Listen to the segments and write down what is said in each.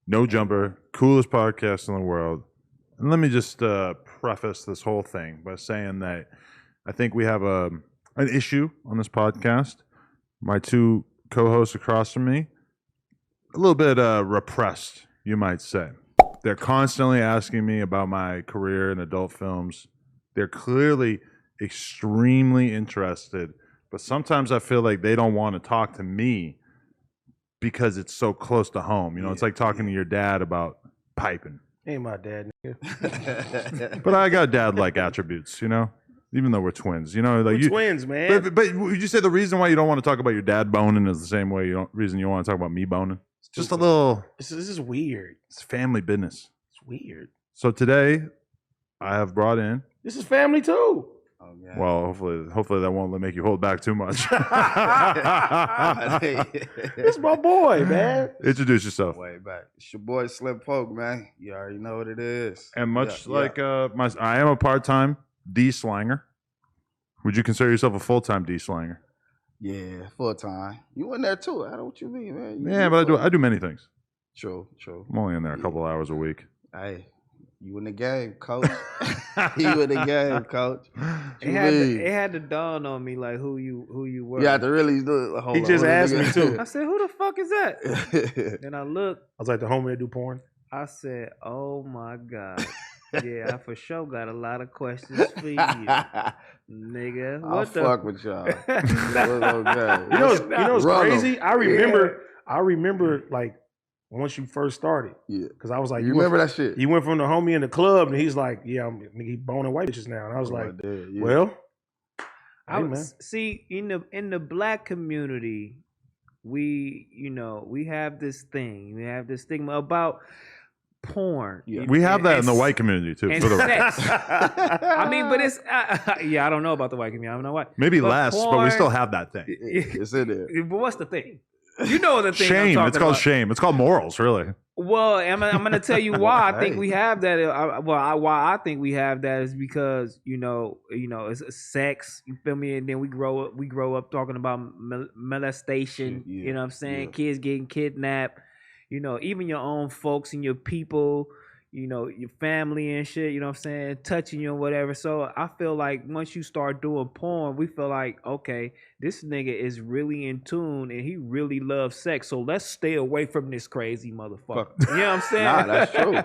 No Jumper, coolest podcast in the world. And let me just preface this whole thing by saying that I think we have an issue on this podcast. My two co-hosts across from me, a little bit repressed, you might say. They're constantly asking me about my career in adult films. They're clearly extremely interested, but sometimes I feel like they don't want to talk to me because it's so close to home. You know, it's like talking to your dad about piping. Ain't my dad, nigga. But I got dad-like attributes, you know? Even though we're twins, you know, like we're twins, man. But would you say the reason why you don't want to talk about your dad boning is the same way reason you want to talk about me boning? It's just a little. This is weird. It's family business. It's weird. So today, I have brought in. This is family too. Oh, yeah. Well, hopefully that won't make you hold back too much. It's my boy, man. Introduce yourself. Way back. It's your boy Slimpoke, man. You already know what it is. And much like I am a part-time D-slanger. Would you consider yourself a full-time D-slanger? Yeah, full time. You in there too? I don't know what you mean, man. Yeah, but I do many things. True. I'm only in there a couple hours a week. Hey, you in the game, coach. You in the game, coach. It had to dawn on me like who you were. You had to really do it. He just asked me too. I said, who the fuck is that? Then I looked. I was like the homie that do porn. I said, oh my God. Yeah, I for sure got a lot of questions for you, nigga. I'll fuck with y'all. Okay. You know what's crazy? I remember like once you first started. Yeah. Because I was like, you remember that shit? You went from the homie in the club and he's like, yeah, he boning white bitches now. And I was like, well, see, in the black community, we have this thing. We have this stigma about porn. Yeah. We have that in the white community too. And sex. I mean, but it's I don't know about the white community. I don't know what. Maybe less, porn, but we still have that thing. It's in there. But what's the thing? You know the thing. Shame. It's called shame. It's called morals, really. Well, I'm going to tell you why I think we have that. Why I think we have that is because it's sex. You feel me? And then we grow up talking about molestation. Yeah. You know what I'm saying? Kids getting kidnapped. You know, even your own folks and your people, you know, your family and shit, you know what I'm saying, touching you and whatever. So I feel like once you start doing porn, we feel like, okay, this nigga is really in tune and he really loves sex. So let's stay away from this crazy motherfucker. You know what I'm saying? Nah, that's true. You know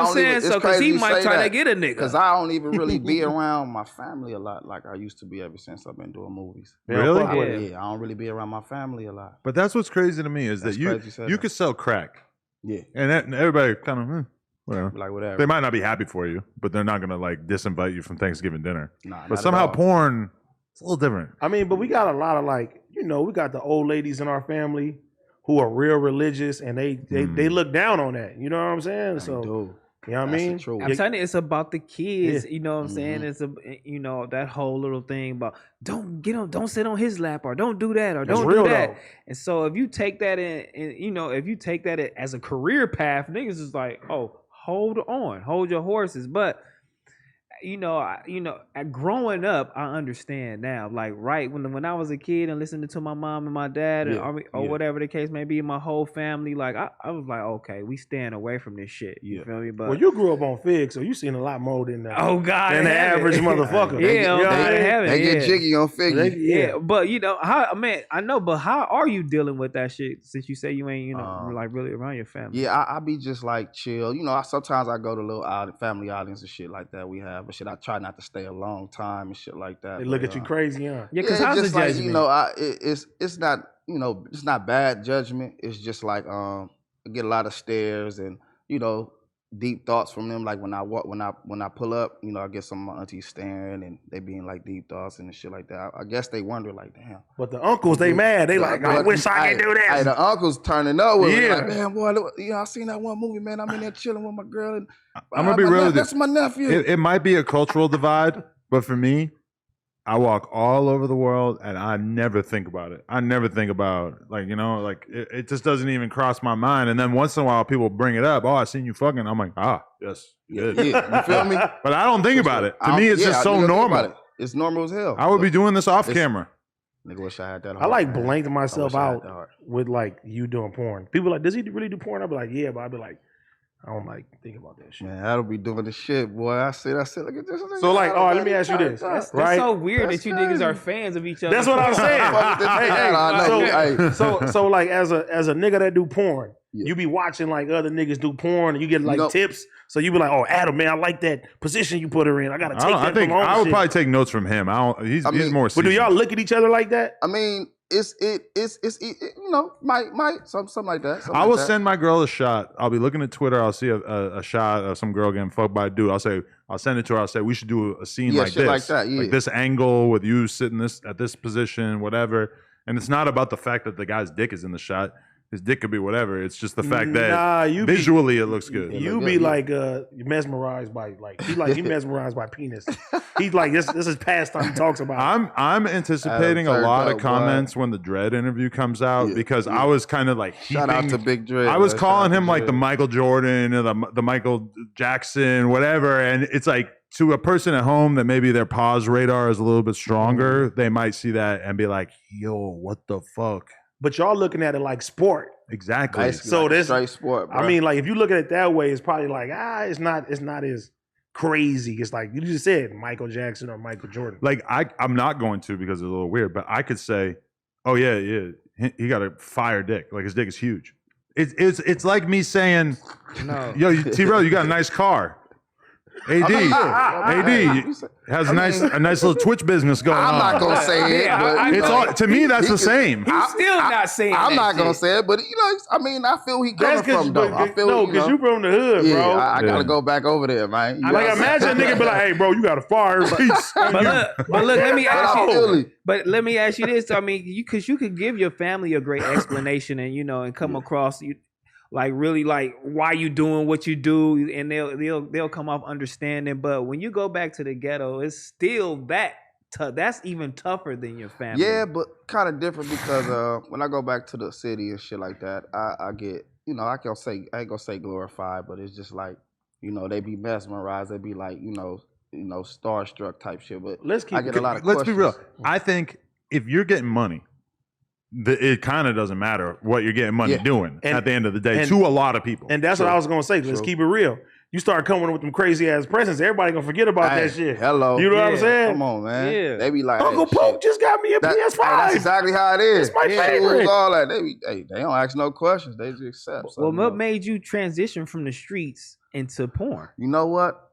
what I'm saying? So, because he might try to get a nigga. Because I don't even really be around my family a lot like I used to be ever since I've been doing movies. Really? Yeah, I don't really be around my family a lot. But that's what's crazy to me is that you could sell crack. Yeah. And everybody kind of, whatever. Like whatever. They might not be happy for you, but they're not gonna like disinvite you from Thanksgiving dinner. Nah, but somehow porn, it's a little different. I mean, but we got a lot of like, we got the old ladies in our family who are real religious and they look down on that. You know what I'm saying? So you know what I mean? I'm telling you, it's about the kids. Yeah. You know what I'm saying? It's that whole little thing about don't sit on his lap or don't do that or don't do that. Though. And so if you take that if you take that as a career path, niggas is like, oh, hold your horses. But growing up, I understand now. Like, right when I was a kid and listening to my mom and my dad or whatever the case may be, my whole family, like I was like, okay, we staying away from this shit. You feel me? But well, you grew up on Fig, so you seen a lot more than that. Oh God, than the average motherfucker. They get jiggy on Fig. Yeah, but I know, but how are you dealing with that shit since you say you ain't like really around your family? Yeah, I be just like chill. Sometimes I go to little family outings and shit like that we have, but shit, I try not to stay a long time and shit like that. They look at you crazy, huh? Yeah, because how's the judgment? It's not it's not bad judgment. It's just like I get a lot of stares and deep thoughts from them. Like when I pull up, I get some of my aunties staring and they being like deep thoughts and shit like that. I guess they wonder like, damn. But the uncles, they mad. They like, I wish I could do this. The uncles turning up with me like, man, boy, I seen that one movie, man. I'm in there chilling with my girl. And I'm gonna be real with you. That's my nephew. It might be a cultural divide, but for me, I walk all over the world and I never think about it. I never think about it just doesn't even cross my mind. And then once in a while people bring it up. Oh, I seen you fucking. I'm like, yes, you did. Yeah, you feel me? But I don't think about it. To me, it's just so normal. It's normal as hell. I would be doing this off camera. Nigga, wish I had that. I like man. blanked myself I wish I had out that heart. with like you doing porn. People like, does he really do porn? I'd be like, yeah, but I'd be like, I don't like think about that shit. Man, that'll be doing the shit, boy. I said, look at this. So like, all right, let me ask you this. That's right? so weird That's that you niggas are crazy. fans of each other. That's what I'm saying. Fuck this Hey, nigga. I know. Hey. so like as a nigga that do porn, Yeah. you be watching like other niggas do porn and you get like know- tips. So you be like, oh, Adam, man, I like that position you put her in. I gotta take that I think from home I would shit. probably take notes from him. He's mean, more. But do seasoned. y'all look at each other like that? I mean, it's you know, might something like that. I will send my girl a shot. I'll be looking at Twitter. I'll see a shot of some girl getting fucked by a dude. I'll send it to her. I'll say we should do a scene like shit this, like that. Yeah. like this angle with you sitting at this position, whatever. And it's not about the fact that the guy's dick is in the shot. His dick could be whatever. It's just the fact that visually it looks good. You be like mesmerized by he mesmerized by penis. He's like this is pastime he talks about. I'm anticipating a lot of comments when the Dredd interview comes out because I was kind of like shout out to Big Dredd. I was man. calling Shout out him to like Dredd. the Michael Jordan or the Michael Jackson, whatever. And it's like to a person at home that maybe their pause radar is a little bit stronger, they might see that and be like, "Yo, what the fuck?" But y'all looking at it like sport. Exactly. Basically So like a this- straight sport. Bro. I mean, like if you look at it that way, it's probably like it's not as crazy. It's like you just said Michael Jackson or Michael Jordan. Like I'm not going to because it's a little weird, but I could say, "Oh yeah, he got a fire dick. Like his dick is huge." It's like me saying, No. "Yo, T-Rell, you got a nice car." AD has a nice little Twitch business going on. I'm not gonna say it, but It's all to me. That's the same. He's still not saying I'm that not gonna shit. say it, but you know, I mean, I feel he That's coming from though. I feel no, because you from the hood, yeah, bro. I Yeah. gotta go back over there, man. You know Like what I'm imagine a nigga be like, "Hey, bro, you got a fire piece." But look, let me saying? ask I feel you. it. But let me ask you this. I mean, you could give your family a great explanation and and come across you like really like why you doing what you do, and they'll come off understanding. But when you go back to the ghetto, it's still that tough. That's even tougher than your family. Yeah, but kind of different because when I go back to the city and shit like that, I get, you know, I ain't gonna say glorified, but it's just like, you know, they be mesmerized, they be like, you know, starstruck type shit. But Let's keep I get a lot of Let's be real. questions. I think if you're getting money, it kind of doesn't matter what you're getting money Yeah. doing And- at the end of the day and- to a lot of people. And that's what I was gonna say. Let's True. keep it real. You start coming with them crazy ass presents, everybody gonna forget about Hey, that shit. Hello. You know what I'm Yeah. saying? Come on, man. Yeah. They be like, Uncle hey, Pope shit. just got me a PS5. That's exactly how it is. It's my favorite. Shoes, all that. They don't ask no questions. They just accept. So, Well, you what know. made you transition from the streets into porn? You know what?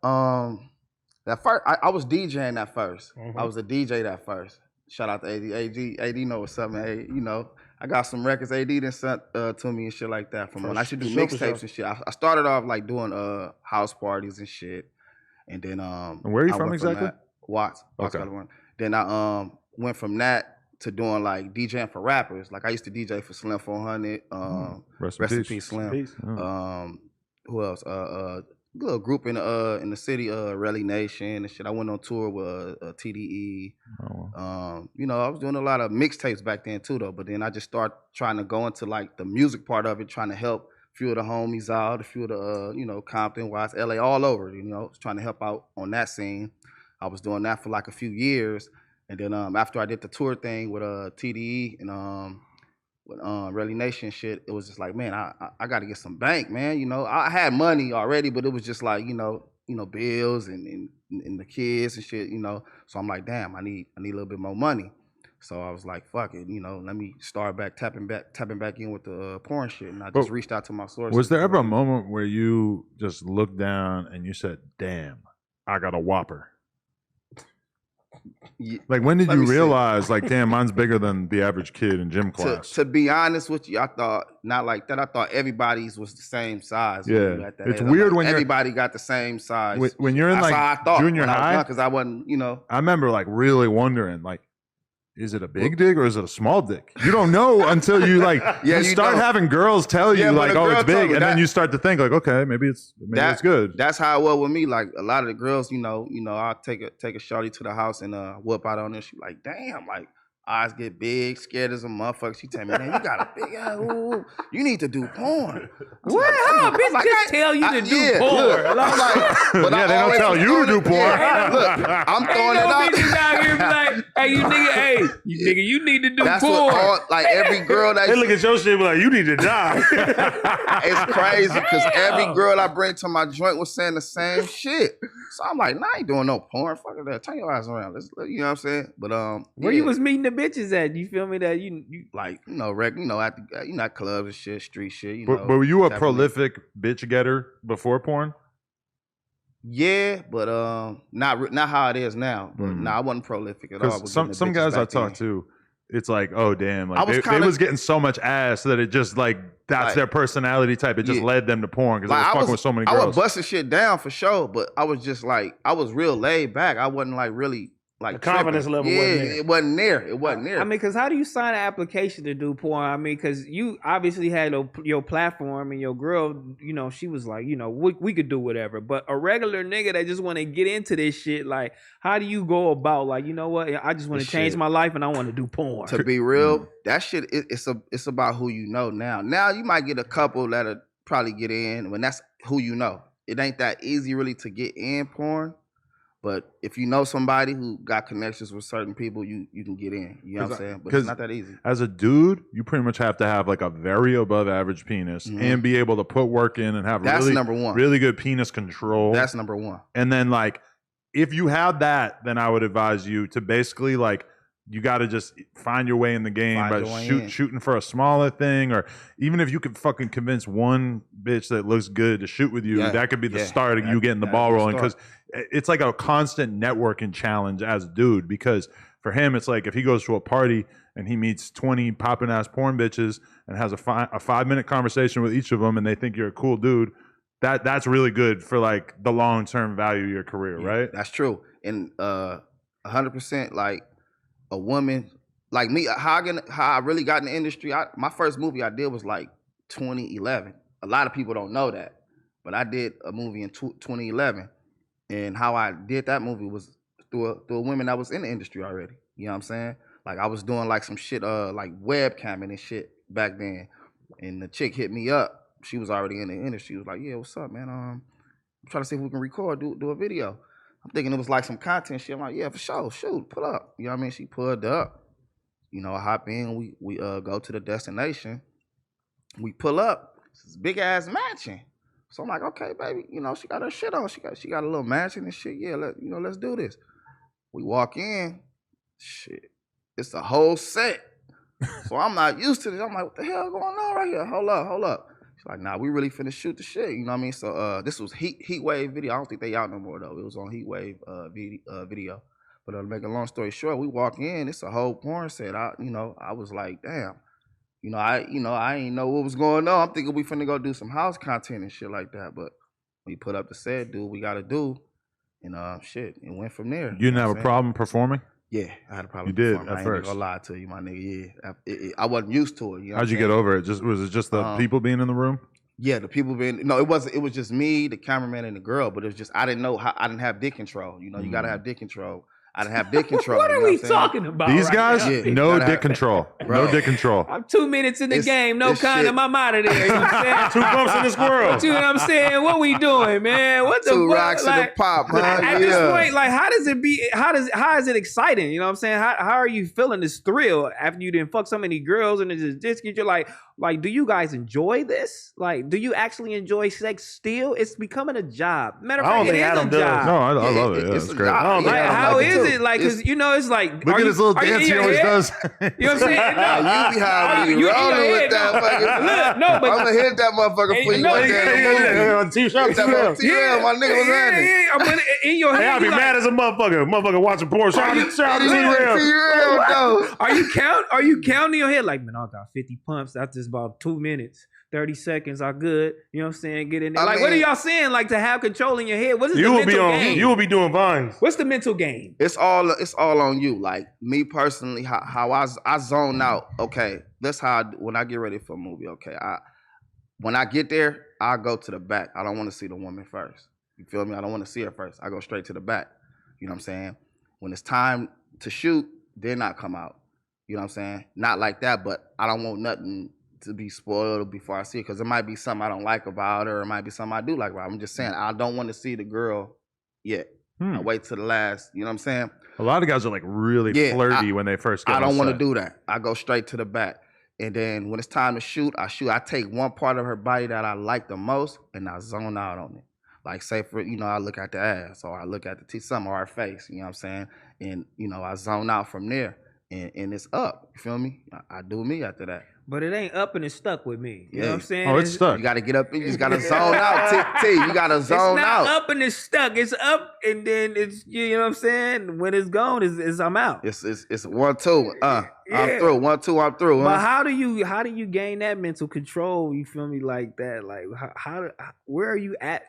That first, I was DJing that first. Mhm. I was a DJ that first. Shout out to AD. AD know what's up, man. Hey, you know, I got some records AD done sent to me and shit like that from when I should do For sure. mixtapes and shit. I started off like doing house parties and shit, and then And where are you I from went exactly? that- Watts, Okay. California. Then I went from that to doing like DJing for rappers. Like I used to DJ for Slim 400. Rest Rest in in peace. peace, Slim. Peace. Who else? Little group in the city, Relly Nation and shit. I went on tour with TDE. Oh, You know, I was doing a lot of mixtapes back then too, though. But then I just started trying to go into like the music part of it, trying to help a few of the homies out, a few of the you know, Compton, Watts, LA, all over. You know, trying to help out on that scene. I was doing that for like a few years, and then after I did the tour thing with TDE and with Relly Nation shit, it was just like, man, I got to get some bank, man. You know, I had money already, but it was just like, you know, bills and the kids and shit, you know. So I'm like, damn, I need a little bit more money. So I was like, fuck it, you know, let me start tapping back in with the porn shit, and I just reached out to my sources. was there ever a moment where you just looked down and you said, "Damn, I got a Whopper"? Yeah. Like when did Let you me see. realize, like, damn, mine's bigger than the average kid in gym class? To be honest with you, I thought not like that. I thought everybody's was the same size. when Yeah. we at that It's age. I'm weird like, when you're- everybody got the same size. When you're in That's like how I thought junior high, because I wasn't, you know. I remember like really wondering, like, is it a big dick or is it a small dick? You don't know until you like Yeah, you you start don't. having girls tell you Yeah, like, when a oh, girl it's told big, me and then that- you start to think like, okay, maybe it's good. That's how it was with me. Like a lot of the girls, you know, I'll take a shorty to the house and whoop out on her. She like, damn, like eyes get big, scared as a motherfucker. She tell me, man, you got a big ass. Ooh, you need to do porn. What? How a bitch just tell you to do porn? Look, I'm like, but Yeah, they don't tell you to do porn. Look, I'm throwing it Ain't no out. bitches out here be like, hey, you nigga, you need to do That's porn. what all, like every girl that They look at your shit and be like, you need to die. it's crazy because every girl I bring to my joint was saying the same shit. So I'm like, nah, I ain't doing no porn. Fuck that. Turn your eyes around. You know what I'm saying? But Where you was meeting the bitches at? You feel me? That you like at clubs and shit, street shit. You But know, were you a definitely. prolific bitch getter before porn? Yeah, but not how it is now. But nah, I wasn't prolific at all. I was Some getting the guys bitches I back talked then. to, it's like, oh damn, I was like they kinda- was getting so much ass that it just like that's Like, their personality type. It just yeah. led them to porn because Like, they was I fucking with so many I was girls. busting shit down for sure, but I was just like, I was real laid back. I wasn't like really like The confidence tripping. level yeah, wasn't there. It wasn't there. It wasn't there. I mean, because how do you sign an application to do porn? I mean, because you obviously had your platform and your girl, you know, she was like, you know, we could do whatever. But a regular nigga that just want to get into this shit, like, how do you go about, like, you know what? I just want to This change shit. my life and I want to do porn. To be real, that shit, it's about who you know now. Now you might get a couple that'll probably get in when that's who you know. It ain't that easy really to get in porn. But if you know somebody who got connections with certain people, you can get in. You know what I'm saying? But it's not that easy. As a dude, you pretty much have to have like a very above average penis and be able to put work in and have That's really, number one. really good penis control. That's number one. And then like, if you have that, then I would advise you to basically like, you got to just find your way in the game Find by your way in. shooting for a smaller thing, or even if you can fucking convince one bitch that looks good to shoot with you, Yeah. that could be the Yeah. start of you getting the That'd ball be the rolling. Because start. it's like a constant networking challenge as a dude. Because for him, it's like if he goes to a party and he meets 20 popping ass porn bitches and has a 5-minute conversation with each of them, and they think you're a cool dude. That's really good for like the long term value of your career, right? That's true. And 100% like a woman like me, how I really got in the industry. My first movie I did was like 2011. A lot of people don't know that, but I did a movie in 2011, and how I did that movie was through a woman that was in the industry already. You know what I'm saying? Like I was doing like some shit, like webcamming and shit back then, and the chick hit me up. She was already in the industry. She was like, "Yeah, what's up, man? I'm trying to see if we can record, do a video." I'm thinking it was like some content shit. I'm like, "Yeah, for sure, shoot, pull up." You know what I mean? She pulled up. You know, I hop in. We go to the destination. We pull up. It's this big ass mansion. So I'm like, "Okay, baby. You know, she got her shit on. She got a little mansion and shit. Yeah, let's do this." We walk in. Shit, it's a whole set. So I'm not used to this. I'm like, "What the hell going on right here? Hold up." She's like, "Nah, we really finna shoot the shit." You know what I mean? So this was Heat Wave video. I don't think they out no more though. It was on Heat Wave video. But to make a long story short, we walk in. It's a whole porn set. I was like, damn. I ain't know what was going on. I'm thinking we finna go do some house content and shit like that. But we put up the set, do what we gotta do, and shit, and went from there. You didn't have a problem performing? Yeah, I had a problem. You did performing. at I ain't first. gonna lie to you, my nigga. Yeah, I wasn't used to it. You know How'd you get over it? Was it just the people being in the room? Yeah, the people being no, it wasn't. It was just me, the cameraman, and the girl. But it was just I didn't know how. I didn't have dick control. You know, you gotta have dick control. I didn't have dick control. What you are know we I'm saying? talking about? These right guys, now? Yeah. no Gotta dick have- control. Bro. No dick control. I'm 2 minutes in the It's- game. No this condom. shit- I'm out of there. You know what I'm saying? 2 bumps in the squirrel. You know what I'm saying? What we doing, man? What the Two fuck? rocks in the pop, huh? At this Yeah. point, like, how does it be? How is it exciting? You know what I'm saying? How are you feeling this thrill after you didn't fuck so many girls and it's just you're like, do you guys enjoy this? Like, do you actually enjoy sex still? It's becoming a job. Matter of I don't fact, it think is Adam a does. job. No, I Yeah, love it. Yeah, it's it's a great. job. I don't think Yeah, Adam How like is too. it? Like, because you know, it's like Look at his little are you dance in he your always head? does. You know what I'm saying? Nah, you be having me you in your rolling with head, that no. fucking. Look, no, but I'm gonna hit that motherfucker Hey, for you no, one day in the movie. T-Rell. Hit that motherfucker, T-Rell, my nigga was ready. Yeah, I'm in your head. Hey, I'll be you mad as a motherfucker. Motherfucker watching porn. Shout out to T-Rell. T-Rell, though. Are you counting in your head like, man, I got 50 pumps. That's just about 2 minutes. 30 seconds are good. You know what I'm saying? Get in there. I Like, what are mean- y'all saying? Like, to have control in your head? What is You the will be mental on. game? You will be doing vines. What's the mental game? It's all on you. Like me personally, how I zone out. Okay, that's how when I get ready for a movie. Okay, when I get there, I go to the back. I don't want to see the woman first. You feel me? I don't want to see her first. I go straight to the back. You know what I'm saying? When it's time to shoot, then I come out. You know what I'm saying? Not like that, but I don't want nothing to be spoiled before I see it, because it might be something I don't like about her, or it might be something I do like about her. I'm just saying I don't want to see the girl yet. I wait till the last, you know what I'm saying? A lot of guys are like really flirty when they first get I don't want to do that. I go straight to the back. And then when it's time to shoot, I take one part of her body that I like the most and I zone out on it. Like say for, I look at the ass or I look at the some or her face, you know what I'm saying? And, I zone out from there and it's up. You feel me? I do me after that. But it ain't up and it's stuck with me. You know what I'm saying? Oh, it's stuck. You got to get up. You just got to zone out. T, you got to zone out. It's not up and it's stuck. It's up and then it's, you know what I'm saying? When it's gone, it's I'm out. It's 1, 2. I'm through. 1, 2. I'm through. But how do you gain that mental control? You feel me, like that? Like where are you at?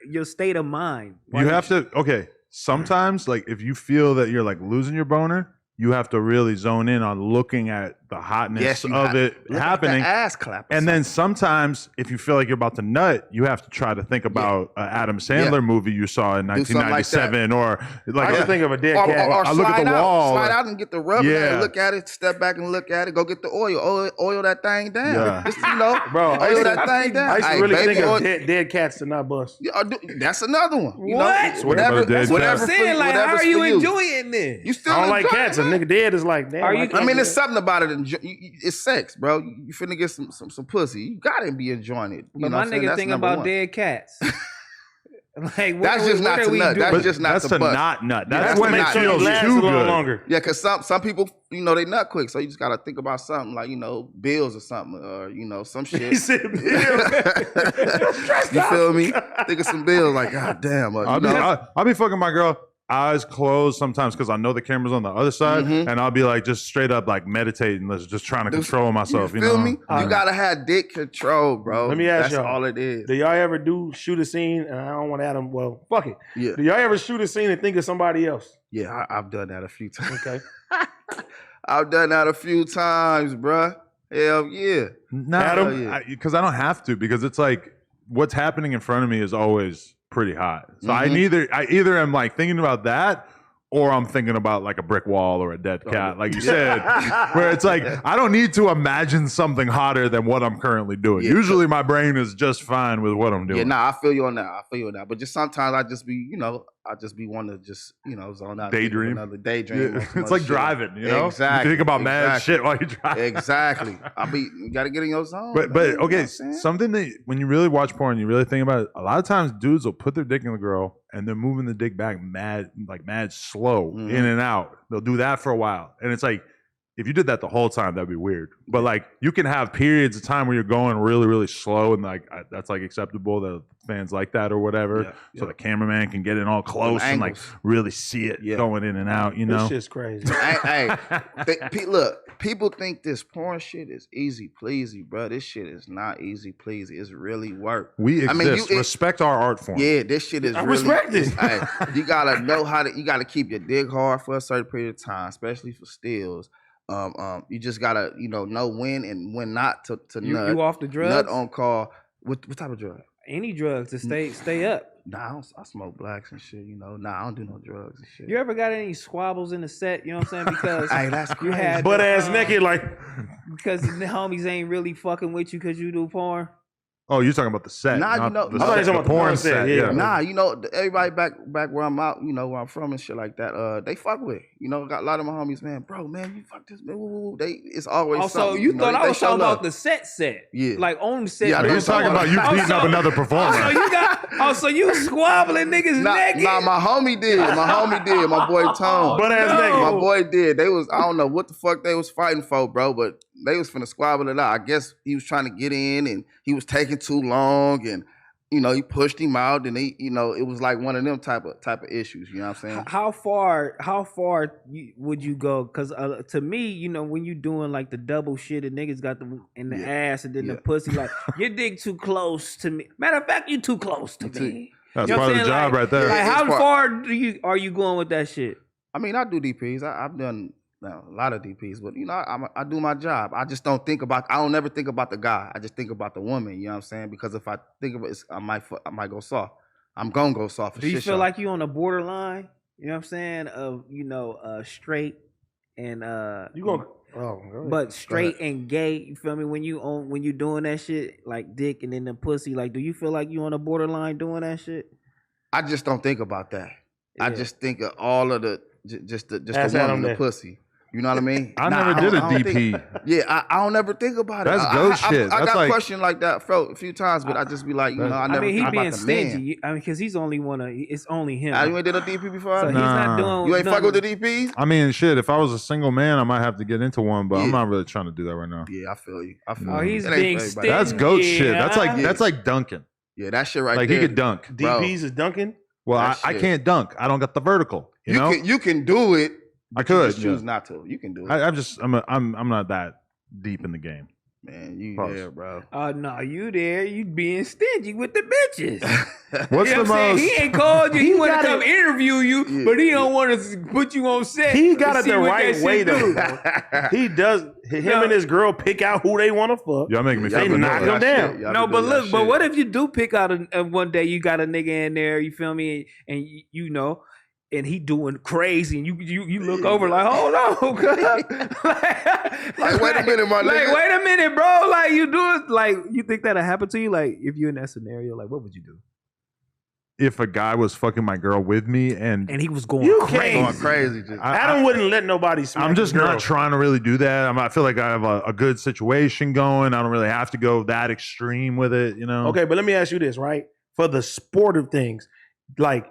Your state of mind. You have to. Okay. Sometimes, like if you feel that you're like losing your boner, you have to really zone in on looking at the hotness of it happening. Ass clap. And then sometimes, if you feel like you're about to nut, you have to try to think about an Adam Sandler movie you saw in 1997, or like I just think of a dead cat. Or I look at the wall. Slide out and get the rub. Look at it. Step back and look at it. Go get the oil that thing down. Yeah. Just, bro, oil that thing down. I used to really think of dead cats to not bust. Yeah, that's another one. What? Whatever. I'm saying, like, how are you enjoying this? You still I don't like cats. A nigga dead is like, damn. I mean, there's something about it. It's sex, bro. You finna get some pussy. You gotta be enjoying it. But my nigga thinking about dead cats. Like, that's just not to nut. That's just not to not nut. That's when it feels too good. Longer. Yeah, because some people, they nut quick, so you just gotta think about something like bills or something, or some shit. He said bills. You feel me? Think of some bills, like God damn. I'll be fucking my girl, eyes closed sometimes because I know the camera's on the other side, and I'll be like just straight up like meditating, just trying to control myself. You feel me? You gotta have dick control, bro. Let me ask y'all. That's all it is. Do y'all ever shoot a scene? And I don't want to add them. Well, fuck it. Yeah. Do y'all ever shoot a scene and think of somebody else? Yeah, I've done that a few times. Okay. I've done that a few times, bruh. Hell yeah. No, because I don't have to, because it's like what's happening in front of me is always pretty hot. So I either am like thinking about that, or I'm thinking about like a brick wall or a dead cat, like you said, where it's like I don't need to imagine something hotter than what I'm currently doing. Yeah, usually my brain is just fine with what I'm doing. Yeah, I feel you on that. But just sometimes I just be, wanting to just, zone out. Daydream. Another daydream. Yeah. It's like driving, Exactly. You think about mad shit while you drive. Exactly. You got to get in your zone. But okay, something that when you really watch porn, you really think about it. A lot of times dudes will put their dick in the girl and they're moving the dick back mad slow, in and out. They'll do that for a while. And it's like, if you did that the whole time, that'd be weird. But like, you can have periods of time where you're going really, really slow, and like that's like acceptable. The fans like that or whatever. So the cameraman can get in all close and like really see it going in and out. This shit's crazy. Look, people think this porn shit is easy pleasy, bro. This shit is not easy pleasy. It's really work. We exist. Respect our art form. Yeah, this shit is. I respect it. You gotta know you gotta keep your dick hard for a certain period of time, especially for stills. You just gotta, know when and when not to nut. You off the drugs? Nut on call. What type of drug? Any drugs to stay up. Nah, I smoke blacks and shit. I don't do no drugs and shit. You ever got any squabbles in the set? You know what I'm saying? Because hey, that's crazy. You had butt ass naked, like because the homies ain't really fucking with you because you do porn. Oh, you're talking about the set. Nah, I thought you were talking about the porn set. Yeah. Nah, everybody back where I'm out, where I'm from and shit like that. They fuck with. Got a lot of my homies, man. Bro, man, you fuck this, man. It's always. Also, something. You thought I was talking about the set. Yeah. Like on the set. Yeah, you're talking about you beating up another performer. So you squabbling niggas naked. Nah, my homie did. My boy Tom. Butt ass naked. My boy did. They was, I don't know what the fuck they was fighting for, bro, but they was finna squabble it out. I guess he was trying to get in and he was taking too long and he pushed him out and he, it was like one of them type of issues, you know what I'm saying? How far would you go? Because to me, when you doing like the double shit and niggas got the in the ass and then the pussy, like your dick too close to me. Matter of fact, you too close to me. That's part of the job right there. Like how far are you going with that shit? I mean, I do DPs. I've done a lot of DPs, but I do my job. I just don't think about. I don't never think about the guy. I just think about the woman. You know what I'm saying? Because if I think about it, I might go soft. I'm gonna go soft. Do you feel like you on the borderline? You know what I'm saying? Of straight and you gonna Oh, really? But straight and gay, you feel me? When you doing that shit, like dick and then the pussy, like, do you feel like you on the borderline doing that shit? I just don't think about that. Yeah. I just think of all of the just the Ask woman, Adam the that. pussy. You know what I mean? I never did a don't DP. I don't ever think about it. That's ghost shit. I That's got like- questioned like that a few times, but I just be like, I never he think being about the man. stingy. I mean, because he's only it's only him. You ain't did a DP before? So he's Nah. not doing. You ain't nothing. fuck with the DPs? I mean, shit. If I was a single man, I might have to get into one, but I'm Yeah. not really trying to do that right now. Yeah, I feel you. I feel Oh, you. he's It ain't being for everybody. stingy. That's goat shit. That's like Yeah. that's like dunking. Yeah, that shit right Like there. he could dunk. Bro. DPs is dunking. Well, That I shit. can't dunk. I don't got the vertical. You know, You can do it. I You could. just choose yeah. not to. You can do it. I'm not that deep in the game. Man, you Pause. there, bro. Oh no, you there? You being stingy with the bitches. What's You know the what I'm saying? most? He ain't called you. He He want got to come it. interview you, Yeah, but he yeah. don't want to put you on set. He to got it see the what right that way shit though. do. He does. Him No. and his girl pick out who they want to fuck. Y'all making me They feel knock vanilla. him down. Y'all No, be but doing y'all look, but shit. what if you do pick out one day you got a nigga in there, you feel me, and you know, and he doing crazy, and you look over like, hold on, Like, wait a minute, my like, nigga. wait a minute, bro, like you do it, like you think that'll happen to you, like if you're in that scenario, like what would you do? If a guy was fucking my girl with me and And he was going You crazy. can't- Going crazy. Just. Adam wouldn't let nobody smack I'm just his girl. not trying to really do that. I feel like I have a good situation going. I don't really have to go that extreme with it, you know? Okay, but let me ask you this, right? For the sportive things, like,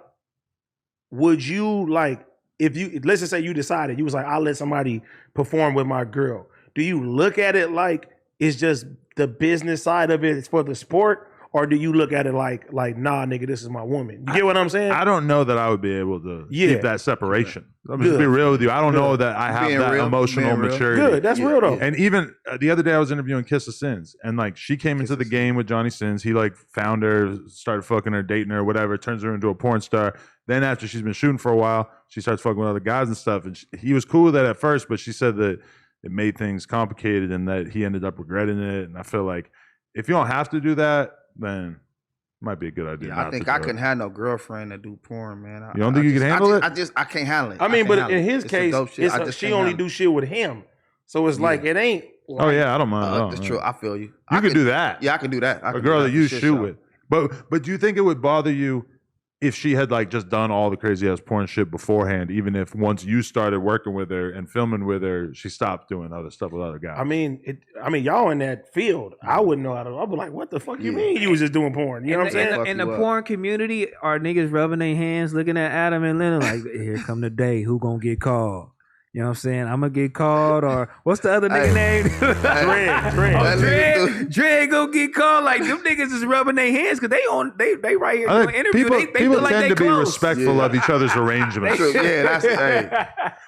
would you like if you let's just say you decided you was like, I'll let somebody perform with my girl. Do you look at it like it's just the business side of it is for the sport? Or do you look at it like nah, nigga, this is my woman? You get what I'm saying? I don't know that I would be able to Yeah. keep that separation. I'm just Good. be real with you. I don't know Good. that I have Being that real. emotional Being real. maturity. Good, that's Yeah, real though. yeah. And even the other day, I was interviewing Kiss of Sins, and like she came into Kiss the of game with Johnny Sins. He like found her, started fucking her, dating her, whatever. Turns her into a porn star. Then after she's been shooting for a while, she starts fucking with other guys and stuff. And he was cool with that at first, but she said that it made things complicated and that he ended up regretting it. And I feel like if you don't have to do that, then it might be a good idea. Yeah, not I think to I do it. couldn't have no girlfriend that do porn, man. You don't think you could handle it? I can't handle it. I mean, can't but handle in it. his It's a case, dope shit. it's I just she can't only handle do shit with him. So it's like Yeah. it ain't. Oh yeah, I don't mind. it. at all, That's man. true. I feel you. You I could do that. Yeah, I can do that. I A can girl do that you for shit shoot show. with. But do you think it would bother you if she had like just done all the crazy ass porn shit beforehand, even if once you started working with her and filming with her, she stopped doing other stuff with other guys? I mean, y'all in that field. I wouldn't know how to. I'd be like, what the fuck you Yeah. mean you was just doing porn? You know what I'm saying? Fuck In you the up. porn community, are niggas rubbing their hands, looking at Adam and Lena like, here come the day, who gonna get called? You know what I'm saying? I'm gonna get called, or what's the other nigga name? Dre. That nigga Dre gonna get called. Like them niggas is rubbing their hands because they right here I doing think interview. people, They people feel like tend they to be close. respectful Yeah. of each other's arrangements. True. Yeah, that's hey.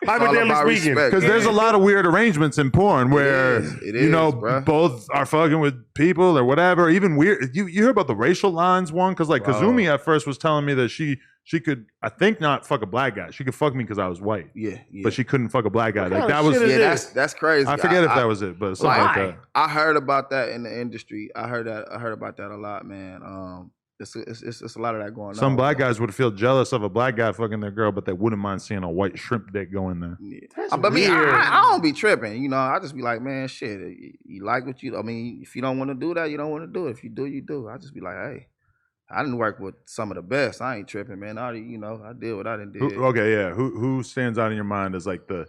It's all Hypothetically about speaking. respect. Because there's a lot of weird arrangements in porn where It you know is, bruh. both are fucking with people or whatever. Even weird. You hear about the racial lines one? Because like Bro. Kazumi at first was telling me that she could, I think, not fuck a black guy. She could fuck me because I was white, Yeah, but she couldn't fuck a black guy. What Like kind that of was. shit is yeah, this? that's crazy. I forget if that was it, but something like Why? that. I heard about that in the industry. I heard about that a lot, man. It's a lot of that going on. Some black guys would feel jealous of a black guy fucking their girl, but they wouldn't mind seeing a white shrimp dick go in there. Yeah. That's But me, weird. I don't be tripping. You know, I just be like, man, shit. You like what you? I mean, if you don't want to do that, you don't want to do it. If you do, you do. I just be like, hey, I didn't work with some of the best. I ain't tripping, man. I did what I didn't do. Okay, yeah. Who stands out in your mind as like the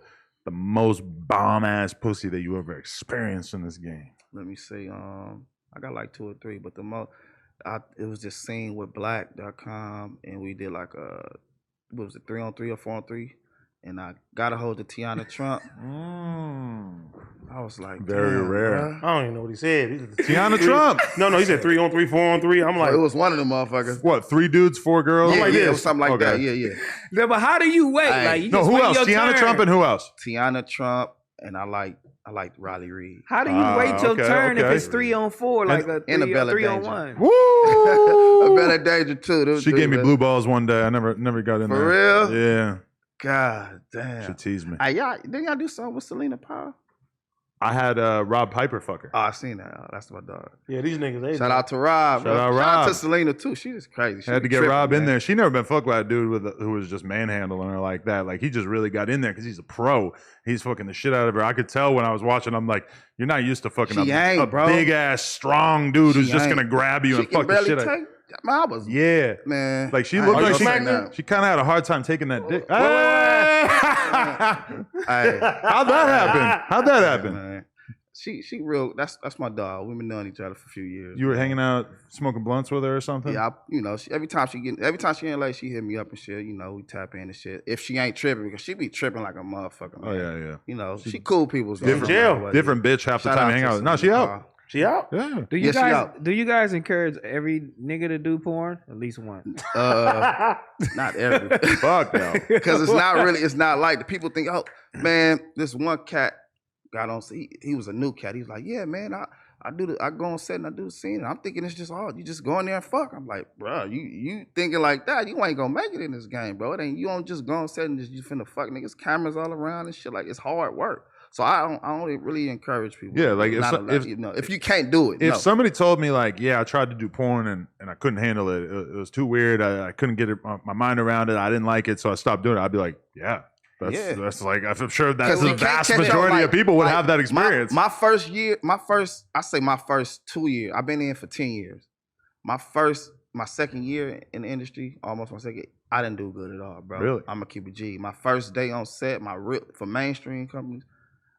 most bomb ass pussy that you ever experienced in this game? Let me see. I got like 2 or 3, but the most, it was just seen with black.com, and we did like what was it, 3-on-3 or 4-on-3, and I got a hold of Teanna Trump. I was like, Very damn, rare. bruh. I don't even know what he said. He said Tiana Trump. No, he said 3-on-3, 4-on-3. I'm like, It was one of them motherfuckers. What? 3 dudes, 4 girls? Yeah, like yeah, this. it was something like Okay. that. Yeah, yeah. Yeah, but how do you wait? Hey. Like you No, just who wait else? your Tiana turn. Trump and who else? Tianna Trump, and I liked Riley Reid. How do you wait your okay, turn if okay. it's 3-on-4, like a And a Bella 3-on-1? Woo! A better danger too. Them She two, gave me man. blue balls one day. I never got in For there. real? Yeah. God She damn. teased me. Hey, didn't y'all do something with Celina Powell? I had Rob Piper fuck her. Oh, I seen that. Oh, that's my dog. Yeah, these niggas. They Shout out to Rob. Shout out Shout Rob. out to Celina too. She was crazy. She Had to be get tripping, Rob in man. there. She never been fucked by a dude who was just manhandling her like that. Like he just really got in there because he's a pro. He's fucking the shit out of her. I could tell when I was watching. I'm like, you're not used to fucking a big ass strong dude who's just gonna grab you and fuck the shit out. Man, I was man. Like she looked like she kind of had a hard time taking that dick. How'd that happen? Man. She real. That's my dog. We've been knowing each other for a few years. You were hanging out smoking blunts with her or something? Yeah, every time she in LA, she hit me up and shit. You know, we tap in and shit. If she ain't tripping, because she be tripping like a motherfucker. Man. Oh yeah. You know, she cool people. Different bitch half the time hang out. No, she out. She out? Yeah. Do you guys encourage every nigga to do porn? At least one. Not every. Fuck no. Because it's not like the people think, oh man, this one cat got on. He was a new cat. He was like, yeah, man, I go on set and I do the scene. And I'm thinking it's just you just go in there and fuck. I'm like, bro, you thinking like that, you ain't gonna make it in this game, bro. It ain't, you don't just go on set and you finna fuck niggas, cameras all around and shit. Like it's hard work. So I don't really encourage people. Yeah, like if you can't do it. If somebody told me like, yeah, I tried to do porn and I couldn't handle it. It was too weird. I couldn't get my mind around it. I didn't like it, so I stopped doing it. I'd be like, yeah. That's like, I'm sure that's the vast majority of people would have that experience. My first 2 years, I've been in for 10 years. My second year in the industry, almost my second, I didn't do good at all, bro. Really? I'm gonna keep it G. My first day on set, for mainstream companies,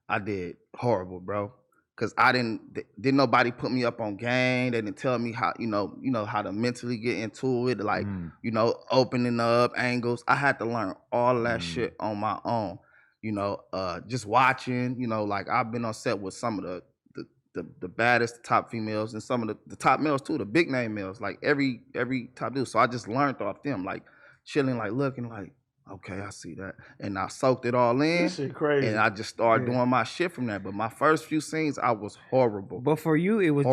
I did horrible, bro. Cause didn't nobody put me up on game. They didn't tell me how, how to mentally get into it, like, opening up angles. I had to learn all of that shit on my own. Just watching, like I've been on set with some of the baddest top females and some of the top males too, the big name males, like every top dude. So I just learned off them, like chilling, like looking like, okay, I see that. And I soaked it all in. This shit crazy. And I just started doing my shit from there. But my first few scenes, I was horrible. But for you, it was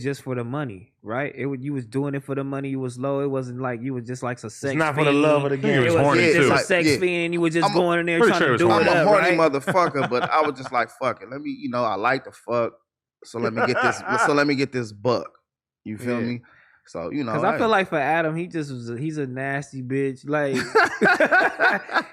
just for the money, right? You was doing it for the money. You was low. It wasn't like you was just like a sex fiend. It's not for the love of the game. It was horny just too. a sex fiend. You were just going in there trying to do it I'm a up, horny right? motherfucker, but I was just like, fuck it. Let me, I like to fuck. So let me get this. So let me get this buck. You feel me? So, because I feel like for Adam, he's a nasty bitch. Like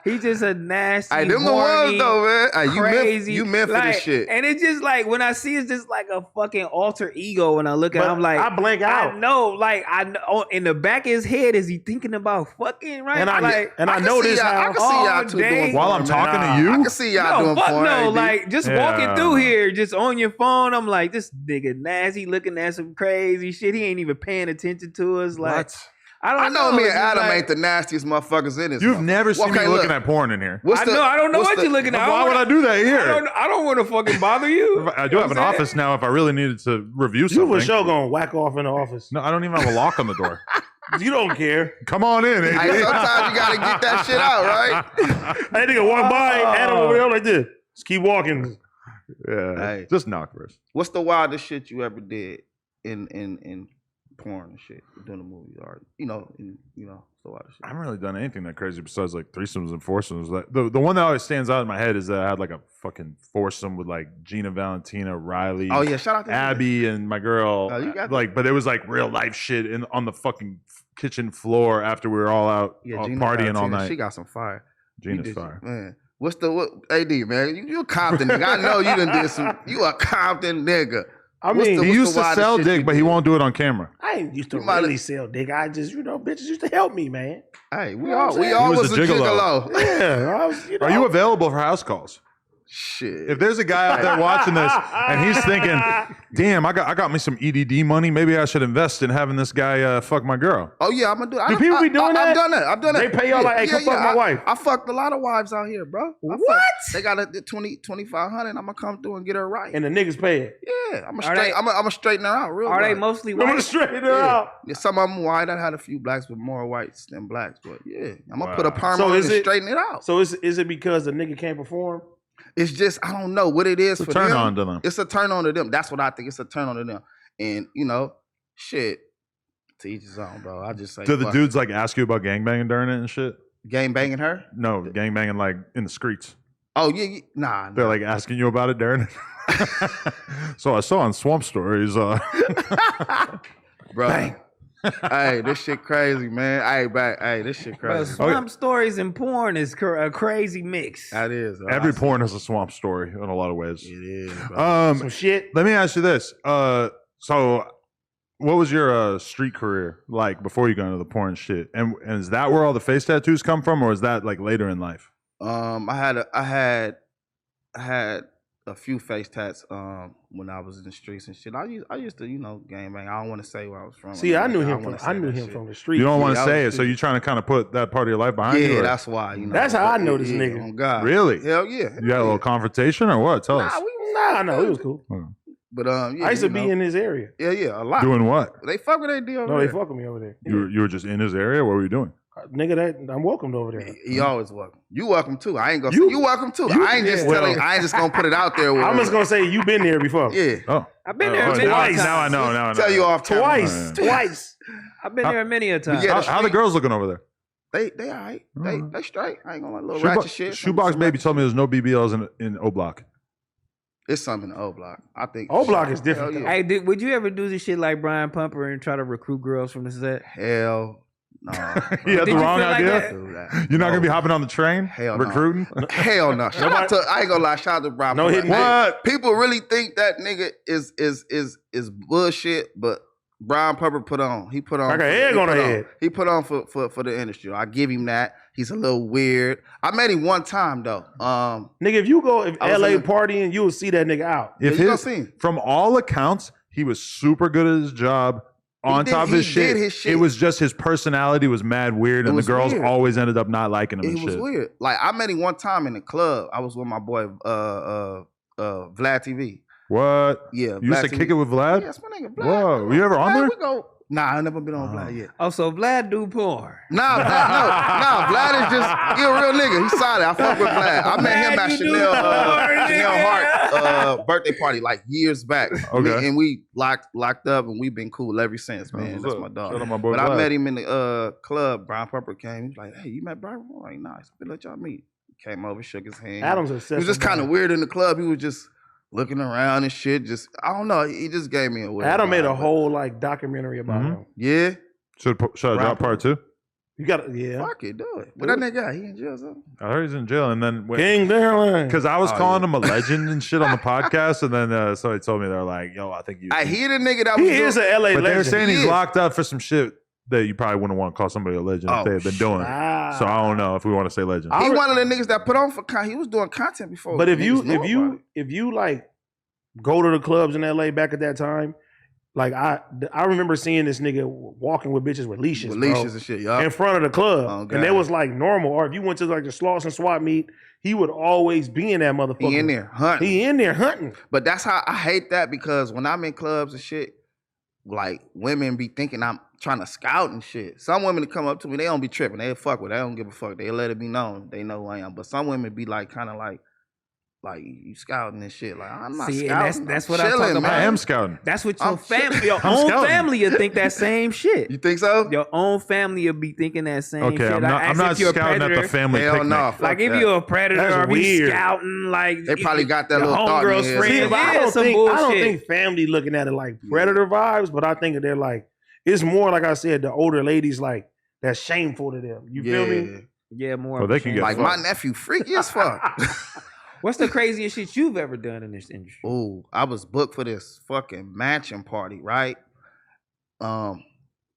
he's just a nasty, hey, them horny, the ones though, man. Hey, crazy. You meant for this shit. And it's just like when I see it's just like a fucking alter ego. When I look at, I'm like, I blank out. I know, like I know in the back of his head, is he thinking about fucking right? And I can know this. I can see y'all two doing while I'm talking to you. I can see y'all doing porn. No, AD. like just walking through here, just on your phone. I'm like, this nigga nasty, looking at some crazy shit. He ain't even paying attention to us. Like, what? I know me and Adam ain't the nastiest motherfuckers in this. You've never seen me looking at porn in here. I don't know what you're looking at. Why would I do that here? I don't want to fucking bother you. I do have an office now if I really needed to review something. You for sure gonna whack off in the office. No, I don't even have a lock on the door. You don't care. Come on in. AD. Hey, sometimes you gotta get that shit out, right? Hey, nigga, walk by, Adam over there like this. Just keep walking. Yeah, hey. Just knock first. What's the wildest shit you ever did in porn and shit, doing a movie, or so wildest shit? I haven't really done anything that crazy besides like threesomes and foursomes. Like the one that always stands out in my head is that I had like a fucking foursome with like Gina, Valentina, Riley. Oh yeah, shout out to Abby and my girl. You got but it was like real life shit on the fucking kitchen floor after we were all out partying all night. She got some fire. Gina's fire. Man. What AD, man? You a Compton nigga. I know you done did some. You a Compton nigga. I mean, he used to sell dick, but he won't do it on camera. I ain't used to really sell dick. I just, bitches used to help me, man. Hey, we all was a gigolo. Yeah. Are you available for house calls? Shit. If there's a guy out there watching this and he's thinking, damn, I got me some EDD money. Maybe I should invest in having this guy fuck my girl. Oh yeah, I'm gonna do it. Do people be doing that? I've done that. They pay y'all like, hey, come fuck my wife. I fucked a lot of wives out here, bro. What? They got a 2,500. I'm gonna come through and get her right. And the niggas pay it. Yeah, I'm gonna straighten her out real. Are right. they mostly I'm gonna white? straighten her out. Yeah, some of them white. I had a few blacks, but more whites than blacks. But yeah, I'm gonna put a perm So on it is and it- straighten it out. So is it because the nigga can't perform? It's just, I don't know what it is for turn them. on to them. It's a turn on to them. That's what I think. It's a turn on to them. And, shit, to each his own, bro. I just say, Do the dudes like ask you about gangbanging during it and shit? gang banging her? No, gangbanging like in the streets. Oh yeah, nah. They're like asking you about it, Darren. So I saw on Swamp Stories. Bro. Hey, this shit crazy, man. Hey, this shit Bro, crazy. swamp stories and porn is a crazy mix. That is. Every porn is a swamp story in a lot of ways. It is. Bro. Some shit. Let me ask you this. So what was your street career like before you got into the porn shit? And is that where all the face tattoos come from, or is that like later in life? I had a few face tats when I was in the streets and shit. I used to, gang bang. I don't want to say where I was from. See, I knew him from the street. You don't want Yeah, to I say was it, so you're trying to kind of put that part of your life behind you? Yeah, or- that's why. That's how I know this nigga. On God. Really? Hell yeah. You had a little confrontation or what? Tell us. No, it was cool. But yeah, I used to be in his area. Yeah, a lot. Doing what? They fuck with AD over No, there. they fuck with me over there. You were just in his area? What were you doing? Nigga, I'm welcomed over there. He always welcome. You welcome too. I ain't gonna You- say you welcome too. you- I ain't just yeah. telling. I ain't just gonna put it out there. I'm just gonna say you been there before. Yeah. Oh. I've been there Oh, many now, times. now I know. Now I know. Tell you off camera. Twice. I've been there many a time. Yeah. How the girls looking over there? They all right. Mhm. They straight. I ain't gonna little ratchet shit. Shoebox some baby ratchet told me shit. there's no BBLs in O Block. It's something in the O Block. I think O Block is different, Hell though. yeah. Hey, would you ever do this shit like Brian Pumper and try to recruit girls from the set? Hell no. You had Did the you wrong feel like idea. that? Do that. You're not gonna be No. hopping on the train Hell no. recruiting. Hell no. Shout out to, I ain't gonna lie. Shout out to Brian. No Pumper. hitting What? People really think that nigga is bullshit, but Brian Pumper put on. He put on. Like a egg he on put a head. He put on for the industry. I give him that. He's a little weird. I met him one time though. Nigga, if I was LA in the- partying, you'll see that nigga out. Yeah, If you gonna his, see him. from all accounts, he was super good at his job. On did- top of he his shit, did his shit. it was just his personality was mad weird, It and the was girls weird. always ended up not liking him It and was shit. weird. Like I met him one time in the club. I was with my boy Vlad TV. What? Yeah, You used to Vlad kick TV. it with Vlad? Yeah, that's my nigga Vlad. Whoa, you ever on Vlad, there? We go. Nah, I never been on Vlad yet. Oh, so Vlad do porn. Nah, Vlad is just he a real nigga. He's solid. I fuck with Vlad. I met him at Vlad, you do Chanel porn, Chanel nigga. Hart birthday party like years back. Okay. And we locked up and we've been cool ever since, man. What's That's up? my dog. Shout out my boy But Vlad. I met him in the club. Brian Pumper came. He was like, "Hey, you met Brian?" I'm like, "Nah, he's gonna let y'all meet." Came over, shook his hand. Adam's He obsessed. was just with kind of Brian. weird in the club. He was just looking around and shit. Just I don't know. He just gave me a weird Adam made vibe, a but- whole like documentary about Mhm. him. Yeah. Should I drop part two? You got yeah. Fuck it, do it. But that nigga, he in jail. So. I heard he's in jail, and then King Darren. because I was Oh, calling yeah. him a legend and shit on the podcast, and then somebody told me they're like, "Yo, I think you." I hear the nigga that He was is an doing, LA but they're legend. saying he's Yeah. locked up for some shit that you probably wouldn't want to call somebody a legend if Oh, they had been doing. Ah. So I don't know if we want to say legend. I he re- one of the niggas that put on for he was doing content before. But if niggas knew about it. if you like go to the clubs in LA back at that time, like I remember seeing this nigga walking with bitches with leashes, with bro, leashes and shit, y'all. in front of the club, Oh, and God. that was like normal. Or if you went to like the Slauson swap meet, he would always be in that motherfucker. He in there hunting. He in there hunting. But that's how I hate that because when I'm in clubs and shit, like women be thinking I'm trying to scout and shit. Some women that come up to me, they don't be tripping. They fuck with it. They don't give a fuck. They let it be known. They know who I am. But some women be like kind of like you scouting and shit. Like I'm not See, and scouting. that's I'm what I'm chilling, talking about. I man. am scouting. That's what your I'm family, your I'm own scouting. family, will think that same shit. You think so? Your own family will be thinking that same Okay, shit. I'm not. As I'm not if you're a scouting at the predator. family Hell picnic. no. Fuck Like if that. you're a predator That's or if you weird. scouting, like They probably got that your little thought in homegirl's their head. friend. See, Yeah, but I Yeah, don't some think bullshit. family looking at it like predator vibes, but I think that they're like it's more like I said, the older ladies like that's shameful to them. You feel me? Yeah, more. Well, of they a can shame. get Like my nephew freaky as fuck. What's the craziest shit you've ever done in this industry? Ooh, I was booked for this fucking mansion party, right?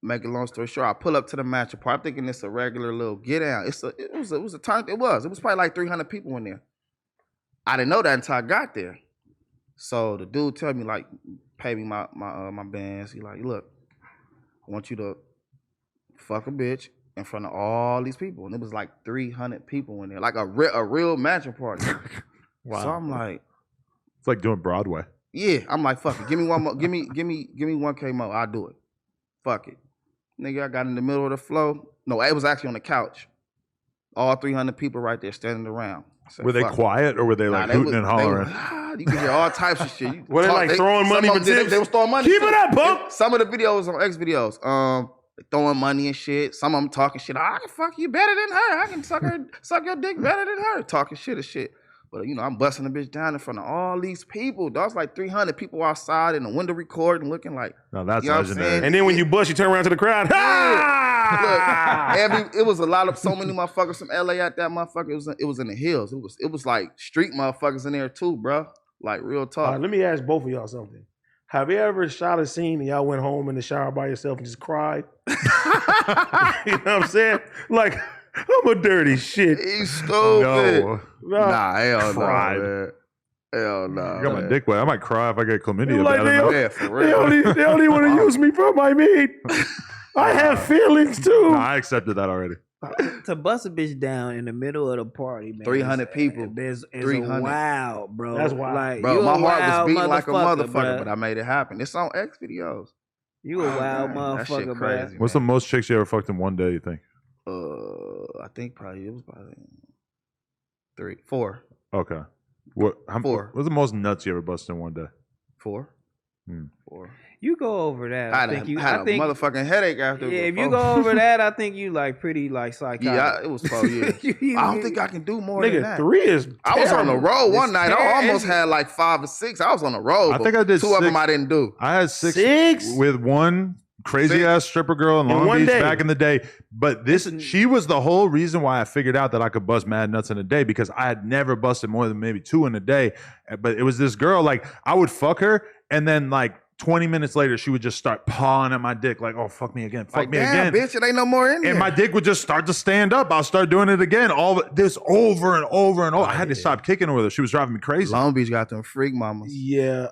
Make a long story short, I pull up to the mansion party. I'm thinking it's a regular little get down. It was a turn. It was probably like 300 people in there. I didn't know that until I got there. So the dude tell me like, pay me my bands. He like, look, I want you to fuck a bitch in front of all these people, and it was like 300 people in there, like a real mansion party. Wow. So I'm like. It's like doing Broadway. Yeah, I'm like, fuck it. Give me one more. Give me 1K more. I'll do it. Fuck it. Nigga, I got in the middle of the floor. No, it was actually on the couch. All 300 people right there standing around. I said, Were they fuck it. quiet or were they like hooting and hollering? You can hear all types of shit. Were they like throwing money some for of them, tips? they was throwing money. Keep too. it up, punk. Some of the videos on X videos, they throwing money and shit. Some of them talking shit. I can fuck you better than her. I can suck your dick better than her. Talking shit and shit. But you know, I'm busting the bitch down in front of all these people. There was like 300 people outside in the window recording, looking like. No, that's you know what I'm legendary. saying? And then when you bust, you turn around to the crowd. Look, it was so many motherfuckers from LA at that motherfucker. It was in the hills. It was like street motherfuckers in there too, bro. Like real talk. Let me ask both of y'all something. Have you ever shot a scene and y'all went home in the shower by yourself and just cried? You know what I'm saying? Like, I'm a dirty shit. He's stupid. No. Nah, hell Cried. no, man. Hell no. I got my dick wet. I might cry if I get chlamydia. Like, but I don't know. Yeah, for They real. only want to use me for my meat. I have feelings too. No, I accepted that already. To bust a bitch down in the middle of the party, man. 300 people. It's 300. wild, bro. That's wild. Like, Bro, you my a heart wild was beating like a motherfucker, bruh. but I made it happen. It's on X videos. You a wild Man, that shit motherfucker, crazy, bro. What's the man. most chicks you ever fucked in one day, you think? I think it was probably 4. Okay. 4. What's the most nuts you ever busted in one day? 4. Hmm. 4. You go over that. I had a motherfucking headache after. Yeah, if before. you go over that, I think you like pretty like psychotic. Yeah, it was 4 years. I don't think I can do more than Nigga, that. 3 is I was on the terrible. road one night. I terrible. almost had like 5 or 6. I was on the road. I but think I did 2 of them 6. I didn't do. I had 6 6? with one crazy ass stripper girl in Long one Beach day. back in the day. But she was the whole reason why I figured out that I could bust mad nuts in a day, because I had never busted more than maybe 2 in a day. But it was this girl, like I would fuck her, and then like 20 minutes later, she would just start pawing at my dick, like, oh, fuck me again, fuck Like, me damn, again. bitch, it ain't no more in there. And my dick would just start to stand up. I'll start doing it again. All this over and over and over. I had to stop kicking her with her. She was driving me crazy. Long Beach got them freak mamas. Yeah,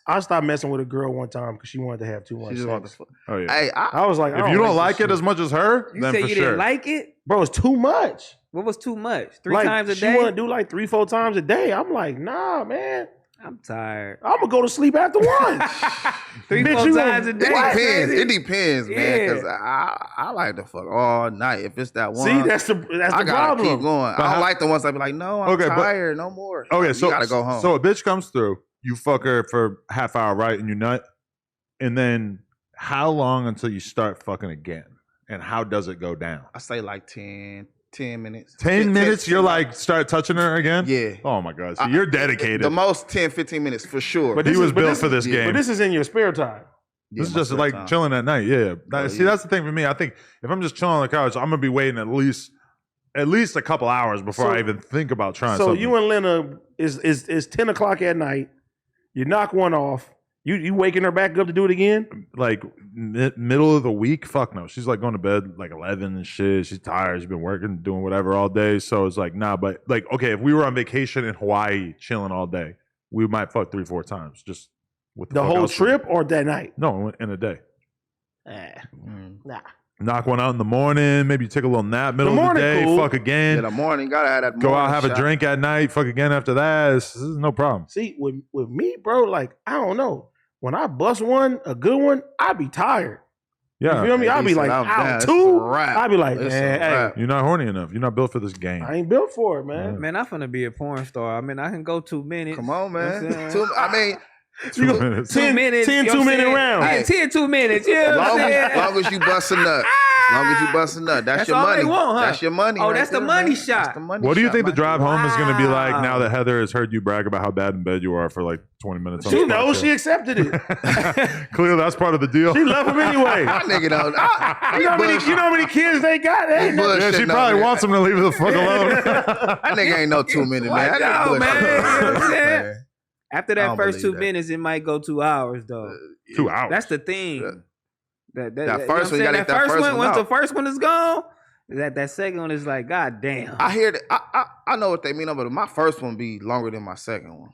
I stopped messing with a girl one time because she wanted to have too much She just want to sex. fuck. Oh yeah. Hey, I was like, If you don't like it this as much as her, You then said for you sure. didn't like it? bro, it's too much. What was too much? 3 Like, times a she day? want to do like 3-4 times a day. I'm like, nah, man. I'm tired. I'm gonna go to sleep after one. 3-4 Bitch, you times a gonna- day. It depends. crazy. It depends, man. Yeah. Because I like to fuck all night. If it's that one, See, that's the I gotta problem. keep going. But I don't how- like the ones that be like, no, I'm Okay, but- tired, no more. Okay, You so gotta go home. So a bitch comes through, you fuck her for half hour, right? And you nut. And then how long until you start fucking again? And how does it go down? I say like 10 minutes. 10 minutes, you're like, start touching her again? Yeah. Oh my God. So you're dedicated. The most 10, 15 minutes for sure. But he this was is- but built this for is- this yeah, game. But this is in your spare time. Yeah, This is my just spare like time. chilling at night. Yeah. Oh, See, yeah. that's the thing for me. I think if I'm just chilling on the couch, I'm gonna be waiting at least a couple hours before I even think about trying So something. you and Lena is 10 o'clock at night. You knock one off. You waking her back up to do it again? like middle of the week, fuck no. She's like going to bed like 11 and shit. She's tired. She's been working, doing whatever all day. So it's like, nah, but like, okay, if we were on vacation in Hawaii chilling all day, we might fuck 3-4 times. Just with The fuck whole else? trip or that night? No, in a day. Mm. Nah. Knock one out in the morning, maybe you take a little nap, middle of the morning day, cool. fuck again. In the morning, gotta have that Go out, morning have a shot. drink at night, fuck again after that. This is no problem. See, with me, bro, like, I don't know. When I bust one, a good one, I be tired. Yeah. You feel me? Hey, I'll be he like, said, I'm down. out It's a two. wrap. I'll be like, It's a man, hey, wrap. You're not horny enough. You're not built for this game. I ain't built for it, man. Man, I'm finna be a porn star. I mean, I can go 2 minutes. Come on, You know what I'm man. saying? I mean, 2 minutes. 2 minutes. 10 you know what I'm 2-minute saying? rounds. Yeah, 10 2 minutes. You know what I'm long saying? as you bust a nut. Long as you bust a nut. That's That's your all money. they want, huh? That's your money. Oh, right that's the there, money man. shot. That's the money What do you shot, think the man. drive home is going to be like Wow. now that Heather has heard you brag about how bad in bed you are for like 20 minutes? on She this knows, podcast? she accepted it. Clearly, that's part of the deal. She left him anyway. That nigga don't. You know how many kids they got? They ain't nothing. Yeah, she bullshitting probably over wants him to leave her the fuck alone. That nigga ain't no 2 minute man. That nigga Yo, man, bullshitting. you know what I'm saying? Man. After I that don't first believe 2 that. minutes, it might go 2 hours though. 2 hours. That's the thing. Yeah. That That you know first what I'm one, you saying? gotta get that first one once the out. first one is gone, that second one is like, God damn. I hear that. I know what they mean, but my first one be longer than my second one.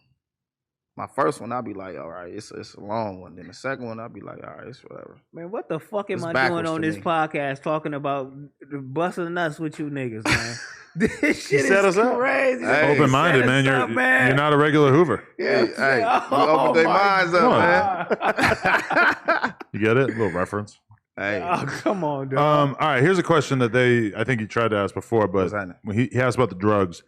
My first one, I'll be like, all right, it's a long one. Then the second one, I'll be like, all right, it's whatever. Man, what the fuck am It's I doing backwards on to this me. podcast talking about busting nuts with you niggas, man? This shit set is us up. crazy. Hey. Open-minded, Set man. us up, You're not a regular Hoover. Hey, hey, we Oh open their my minds up, God. You get it? A little reference. man. Hey, Oh, come on, dog. All right, here's a question that I think he tried to ask before, but What's that? when he asked about the drugs.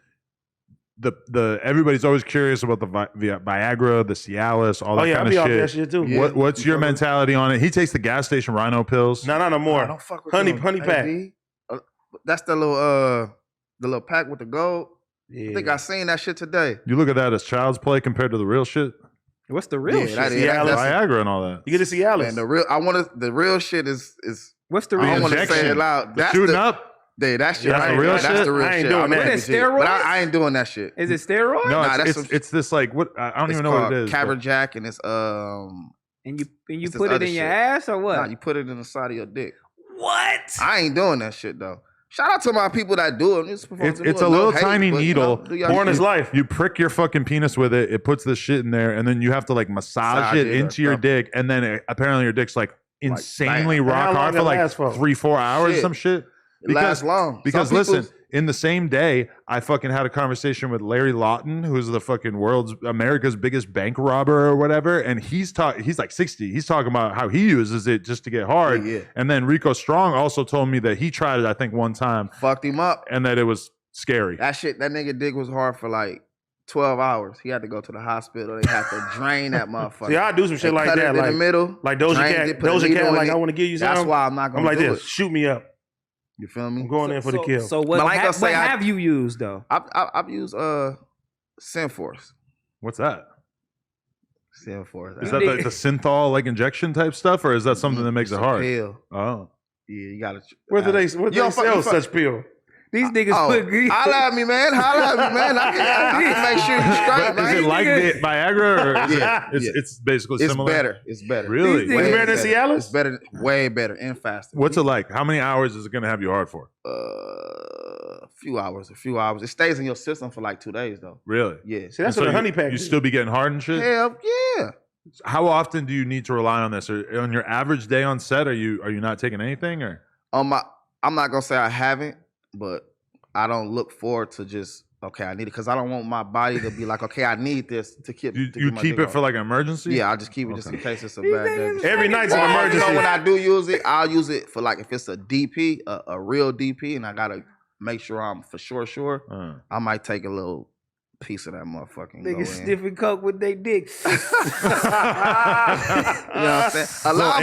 The everybody's always curious about the Viagra, the Cialis, all that Oh, yeah, kind I'll be of off shit. that shit too. Yeah. What's your mentality on it? He takes the gas station Rhino pills. No, no more. I don't fuck with Honey them. pack. Hey, D, that's the little pack with the gold. Yeah. I think I seen that shit today. You look at that as child's play compared to the real shit. What's the real shit? that's Viagra and all that. You get to see Alice. man, the real shit is What's the I real don't want to injection. say it loud. The shooting up. Dude, that shit. That's I the ain't- real That's shit? the real I ain't shit. doing I'm that. legit. What is steroids? But I ain't doing that shit. Is it steroids? No, Nah, that's it's this like what I don't even know what it is. but- Caberjack, and it's And you It's this put it other in your shit. ass or what? Nah, you put it in the side of your dick. What? I ain't doing that shit though. Shout out to my people that do it. It's a little tiny needle. Porn is life. You prick your fucking penis with it. It puts this shit in there, and then you have to like massage it or into your something. dick, and then apparently your dick's like insanely bam. How rock long hard it for like last for? 3-4 hours, Shit. some shit. It lasts long. Because Some listen, people's- in the same day, I fucking had a conversation with Larry Lawton, who's the fucking America's biggest bank robber or whatever, and he's like 60. He's talking about how he uses it just to get hard. Yeah. And then Rico Strong also told me that he tried it, I think, one time, Fucked him up. and that it was scary. That nigga dick was hard for like 12 hours. He had to go to the hospital. They had to drain that motherfucker. See, I do some shit They like cut that. it in Like, the middle. like Doja drained Cat. it, put a Doja needle Cat, in like, it. I want to give you That's something. why I'm not I'm gonna like do this. it. Shoot me up. You feel me? I'm going in for the kill. So what, But I ain't gonna say what I- have you used though? I've used Synforce. What's that? Synforce. Is that the synthol like injection type stuff, or is that something that makes It's it a hard? Pill. Oh, Yeah, you gotta. Where do they You don't sell fuck- such pill? These niggas Oh, put holla at me, man. Holla at me, man. I can make sure you straight, but is man. it like the Viagra, or is Yeah, it, yeah. it's basically It's similar? better. It's better. Really? These niggas- Way better than Cialis? It's better. Way better and faster. What's it like? How many hours is it gonna have you hard for? A few hours. It stays in your system for like 2 days, though. Really? Yeah. See, that's And what a you- honey pack You do. still be getting hard and shit. Hell yeah. How often do you need to rely on this? Or on your average day on set, are you not taking anything, or? I'm not gonna say I haven't, but I don't look forward to just okay, I need it because I don't want my body to be like, okay, I need this to keep. You keep my keep dick it for hard. like an emergency? Yeah, I just keep it just in Okay. case it's a bad day. Every night's an You emergency. know, when I do use it, I'll use it for like if it's a DP, a real DP, and I gotta make sure I'm for sure. I might take a little piece of that motherfucking. Go in. Niggas sniffing coke with their dick. You know what I'm saying? A lot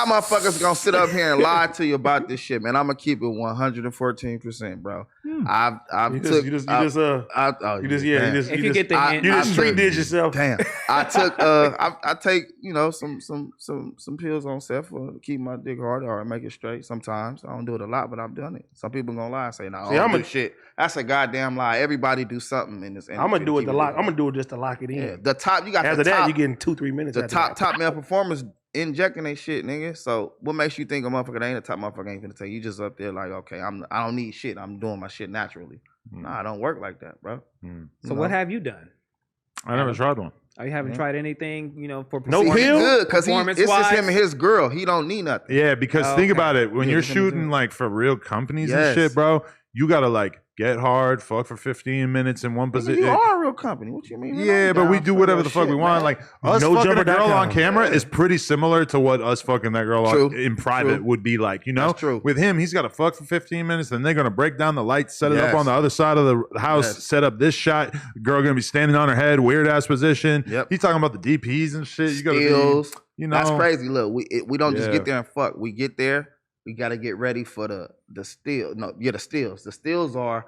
of motherfuckers gonna sit up here and lie to you about this shit, man. I'm gonna keep it 114%, bro. I've You took. just damn. If you get the I- you just I street took- did yourself. Damn. I took I take, some pills on set for to keep my dick hard or make it straight sometimes. I don't do it a lot, but I've done it. Some people gonna lie and say, "No, See, I I'm don't a- do shit." That's a goddamn lie. Everybody do something in this industry. I'm gonna do it keep to lock. dick I'm hard. gonna do it just to lock it in. Yeah, the top you got After the that, top, you getting 2-3 minutes. the after that. top male performers injecting they shit, nigga. So what makes you think a motherfucker that ain't a top motherfucker ain't gonna take you just up there like, okay, I don't need shit. I'm doing my shit naturally. Nah, I don't work like that, bro. So what have you done? I never tried one. You haven't tried anything, for No See, he pill? good because it's just performance-wise? him and his girl. He don't need nothing. Yeah, because Oh, think okay. about it. When Yeah, you're just him and shooting him. like for real companies and Yes. shit, bro, you gotta like get hard, fuck for 15 minutes in one Nigga, position. you are a real company. What you mean? Man, Yeah, I'm but we down do for whatever your the fuck we shit, want. man. Like us No fucking a girl jumper.com. on camera Yeah. is pretty similar to what us fucking that girl True. in private True. would be like. You know, That's true. with him, he's got to fuck for 15 minutes, then they're gonna break down the lights, set it up Yes. on the other side of the house, Yes. set up this shot. Girl gonna be standing on her head, weird ass position. Yep. He's talking about the DPs and shit. You gotta be, Stills. you know, That's crazy. Look, we don't just Yeah. get there and fuck. We get there. We got to get ready for the still. No, yeah, the stills. The stills are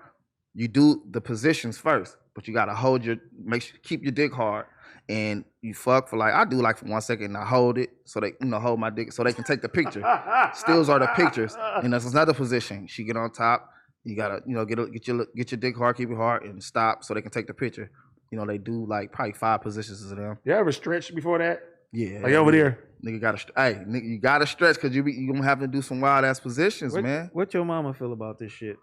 you do the positions first, but you got to hold keep your dick hard, and you fuck for like I do like for 1 second. And I hold it so they hold my dick so they can take the picture. Stills are the pictures, and that's another position. She get on top. You gotta get your dick hard, keep it hard, and stop so they can take the picture. They do like probably 5 positions of them. You ever stretch before that? Yeah, Like over there. Nigga nigga, you gotta stretch because you gonna have to do some wild ass positions, man. What your mama feel about this shit?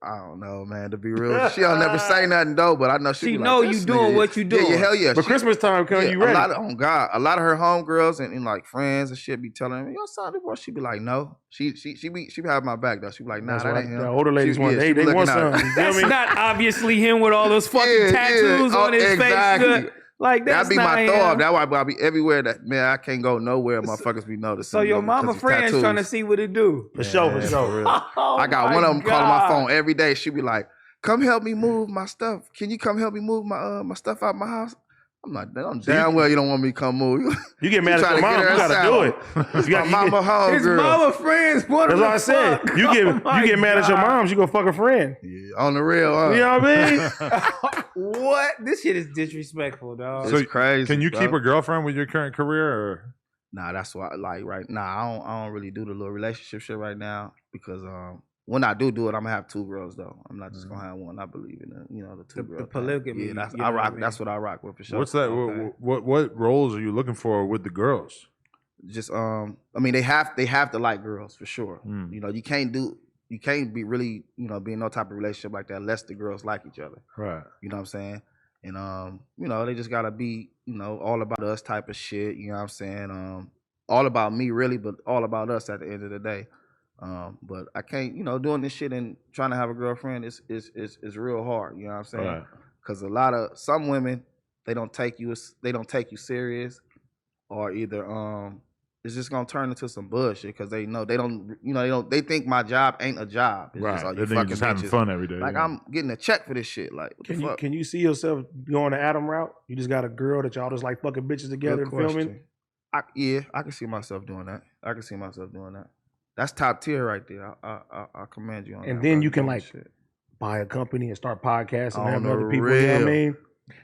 I don't know, man. To be real, she'll never say nothing though, but I know She be know like, you "This doing nigga what is-" you Yeah, doing. hell yeah. But She- Christmas time come, you a ready? lot of her homegirls and like friends and shit be telling me, "Yo, son, boy." She be like, "No." She be having my back though. She be like, "Nah, That's that what ain't him." the older ladies want. she They be want looking out. some. You feel That's me? not obviously him with all those fucking Yeah, tattoos yeah. on his Exactly. face. Like that's That'd be not my him. thought. That's why I be everywhere. That man, I can't go nowhere. Motherfuckers be noticing. So your me mama 'cause of friends tattoos. trying to see what it do. For sure, for Yeah, sure. for real. I got Oh one of them calling my God. phone every day. She be like, "Come help me move my stuff. Can you come help me move my my stuff out my house?" I'm like, damn well you don't want me to come move. You get mad at your mom, you gotta do it. You got mama home, His girl. mama friends want That's him what I to said. fuck. You Oh my get mad at your God. mom, she go fuck a friend. Yeah, on the real, huh? You know what I mean? What? This shit is disrespectful, dog. It's crazy. Can you bro. keep a girlfriend with your current career? Or? Nah, that's why. Like right now, I don't really do the little relationship shit right now because when I do it, I'm gonna have 2 girls though. I'm not just gonna have one. I believe in the 2 girls. The polygamy. Yeah, that's you know I what rock. mean? That's what I rock with for sure. What's that? Okay. What roles are you looking for with the girls? Just I mean, they have to like girls for sure. Mm. You know, you can't be really be in no type of relationship like that unless the girls like each other. Right. You know what I'm saying? And they just gotta be all about us type of shit. You know what I'm saying? All about me really, but all about us at the end of the day. But I can't, doing this shit and trying to have a girlfriend is real hard. You know what I'm saying? Right. Because some women they don't take you serious, or either it's just gonna turn into some bullshit because they think my job ain't a job. It's Right. just, oh, They you think you're fucking just having bitches. fun every day. Like yeah. I'm getting a check for this shit. Like what the fuck? Can you see yourself going the Adam route? You just got a girl that y'all just like fucking bitches together Good and filming? question. I can see myself doing that. That's top tier right there. I commend you on that. And then bro. you can Doing like shit. buy a company and start podcasting and On having the other people, you know what I real. mean?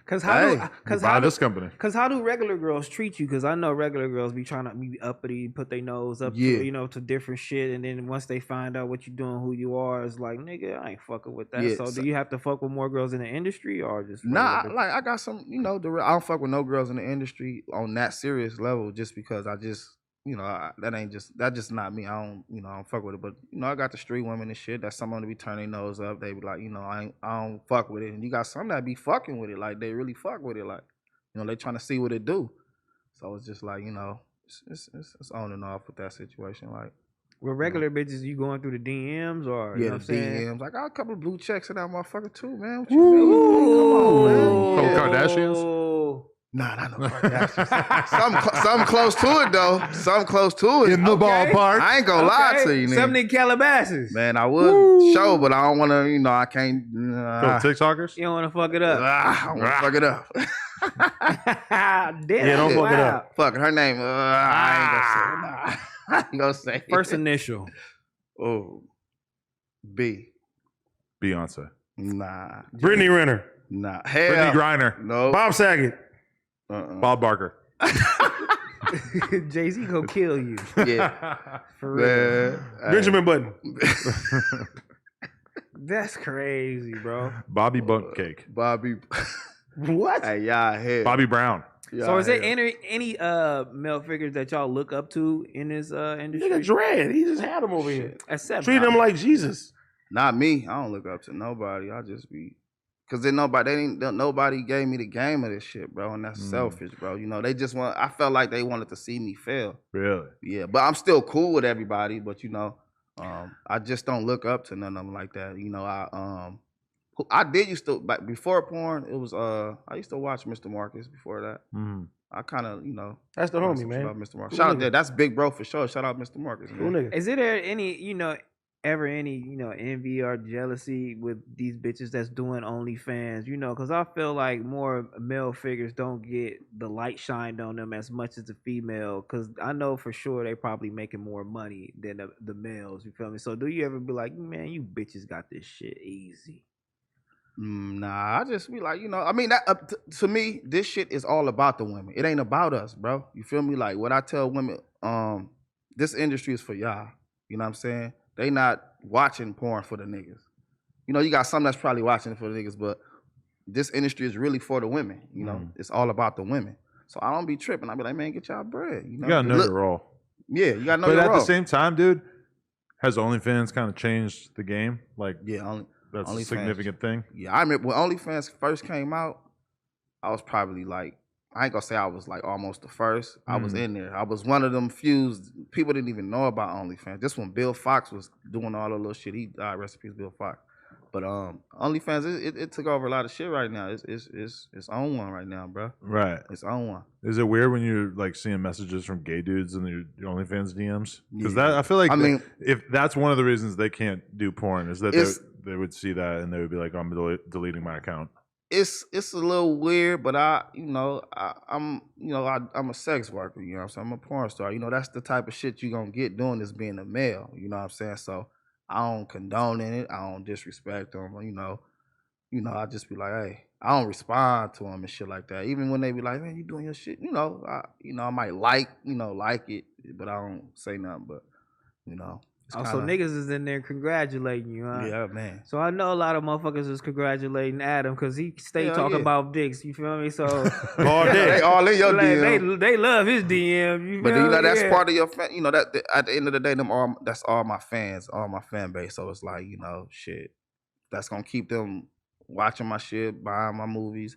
Cause Hey, Buy this company. Cause how do regular girls treat you? Cause I know regular girls be trying to be uppity, put their nose up Yeah. to to different shit, and then once they find out what you doing, who you are, it's like nigga, I ain't fucking with that. Yeah, So so- do you have to fuck with more girls in the industry or just Nah, regular like I got some, I don't fuck with no girls in the industry on that serious level just because I just, that's just not me. I don't fuck with it. But I got the street women and shit. That's someone to be turning their nose up. They be like, I don't fuck with it. And you got some that be fucking with it, like they really fuck with it, like they trying to see what it do. So it's just like it's on and off with that situation. Like with regular bitches? You going through the DMs or you know the what I'm saying? DMs. I got a couple of blue checks in that motherfucker too, man. What you mean? Come on, man. Couple Yeah. Kardashians? Nah, not no Kardashians. Something close to it though. Something close to it. In the ballpark. I ain't gonna lie to you, Something nigga. in Calabasas. Man, I would show, but I don't want to. I can't. Couple TikTokers? You don't want to fuck it up. I don't want to fuck it up. Damn, Yeah, don't fuck it wow. up. Fuck her name. I ain't gonna say. First initial. Oh, B. Beyonce. Nah. Brittany Renner, Nah. Brittany Hell. Griner. No. Bob Saget, Bob Barker. Jay-Z gonna kill you. Yeah. For real. Man. Benjamin Button. That's crazy, bro. Bobby Bunt Cake. Bobby. What? Hey, y'all here. Bobby Brown. So is there any male figures that y'all look up to in this industry? Nigga Dread, he just had him over here. Except Treat him like Jesus. Not me. I don't look up to nobody. I just be, cause nobody gave me the game of this shit, bro, and that's selfish, bro. They just I felt like they wanted to see me fail. Really? Yeah, but I'm still cool with everybody. But I just don't look up to none of them like that. I did used to, but before porn, it was I used to watch Mr. Marcus before that. Mm. I kind of That's the homie, man. Mr. Marcus. Cool Shout out nigga. there. That's big bro for sure. Shout out Mr. Marcus. Cool Man. nigga. Is there any ever any envy or jealousy with these bitches that's doing OnlyFans? Because I feel like more male figures don't get the light shined on them as much as the female. Because I know for sure they probably making more money than the males. You feel me? So do you ever be like, man, you bitches got this shit easy? Nah, I just be like, I mean, that to me, this shit is all about the women. It ain't about us, bro. You feel me? Like what I tell women, this industry is for y'all. You know what I'm saying? They not watching porn for the niggas. You got some that's probably watching it for the niggas, but this industry is really for the women. It's all about the women. So I don't be tripping. I be like, man, get y'all bread. You gotta know your role. Yeah, you gotta know But your at role. the same time, dude, has OnlyFans kind of changed the game? Like, yeah, that's a OnlyFans. significant thing. Yeah, I remember when OnlyFans first came out, I was probably like, I ain't gonna say I was like almost the first. I was in there. I was one of them few people didn't even know about OnlyFans. Just when Bill Fox was doing all the little shit, he died. Rest in peace, Bill Fox. But OnlyFans, it took over a lot of shit right now. It's on one right now, bro. Right. It's on one. Is it weird when you're like seeing messages from gay dudes in your OnlyFans DMs? Because Yeah. that I feel like I mean- if that's one of the reasons they can't do porn is that It's- they would see that and they would be like, I'm deleting my account. it's a little weird, but I'm a sex worker, you know what I'm saying? I'm a porn star. You know, that's the type of shit you gonna get doing this being a male, you know what I'm saying? So I don't condone in it. I don't disrespect them, I just be like, hey, I don't respond to them and shit like that. Even when they be like, man, you doing your shit, I might like it, but I don't say nothing, but it's So niggas is in there congratulating you, huh? Yeah, man. So I know a lot of motherfuckers is congratulating Adam because he stay talking about dicks. You feel me? So all day, they all in your DM. They love his DM. But that's part of your fan. That at the end of the day, that's all my fans, all my fan base. So it's like shit, that's gonna keep them watching my shit, buying my movies,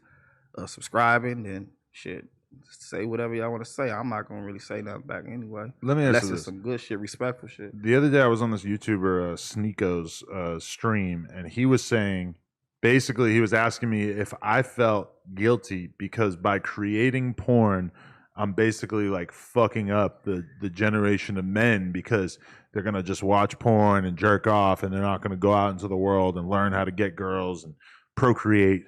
subscribing, and shit. Say whatever y'all want to say. I'm not gonna really say nothing back anyway. Let me ask you this. Some good shit, respectful shit. The other day I was on this YouTuber Sneako's stream, and he was saying, basically, he was asking me if I felt guilty because by creating porn, I'm basically like fucking up the generation of men because they're gonna just watch porn and jerk off, and they're not gonna go out into the world and learn how to get girls and procreate.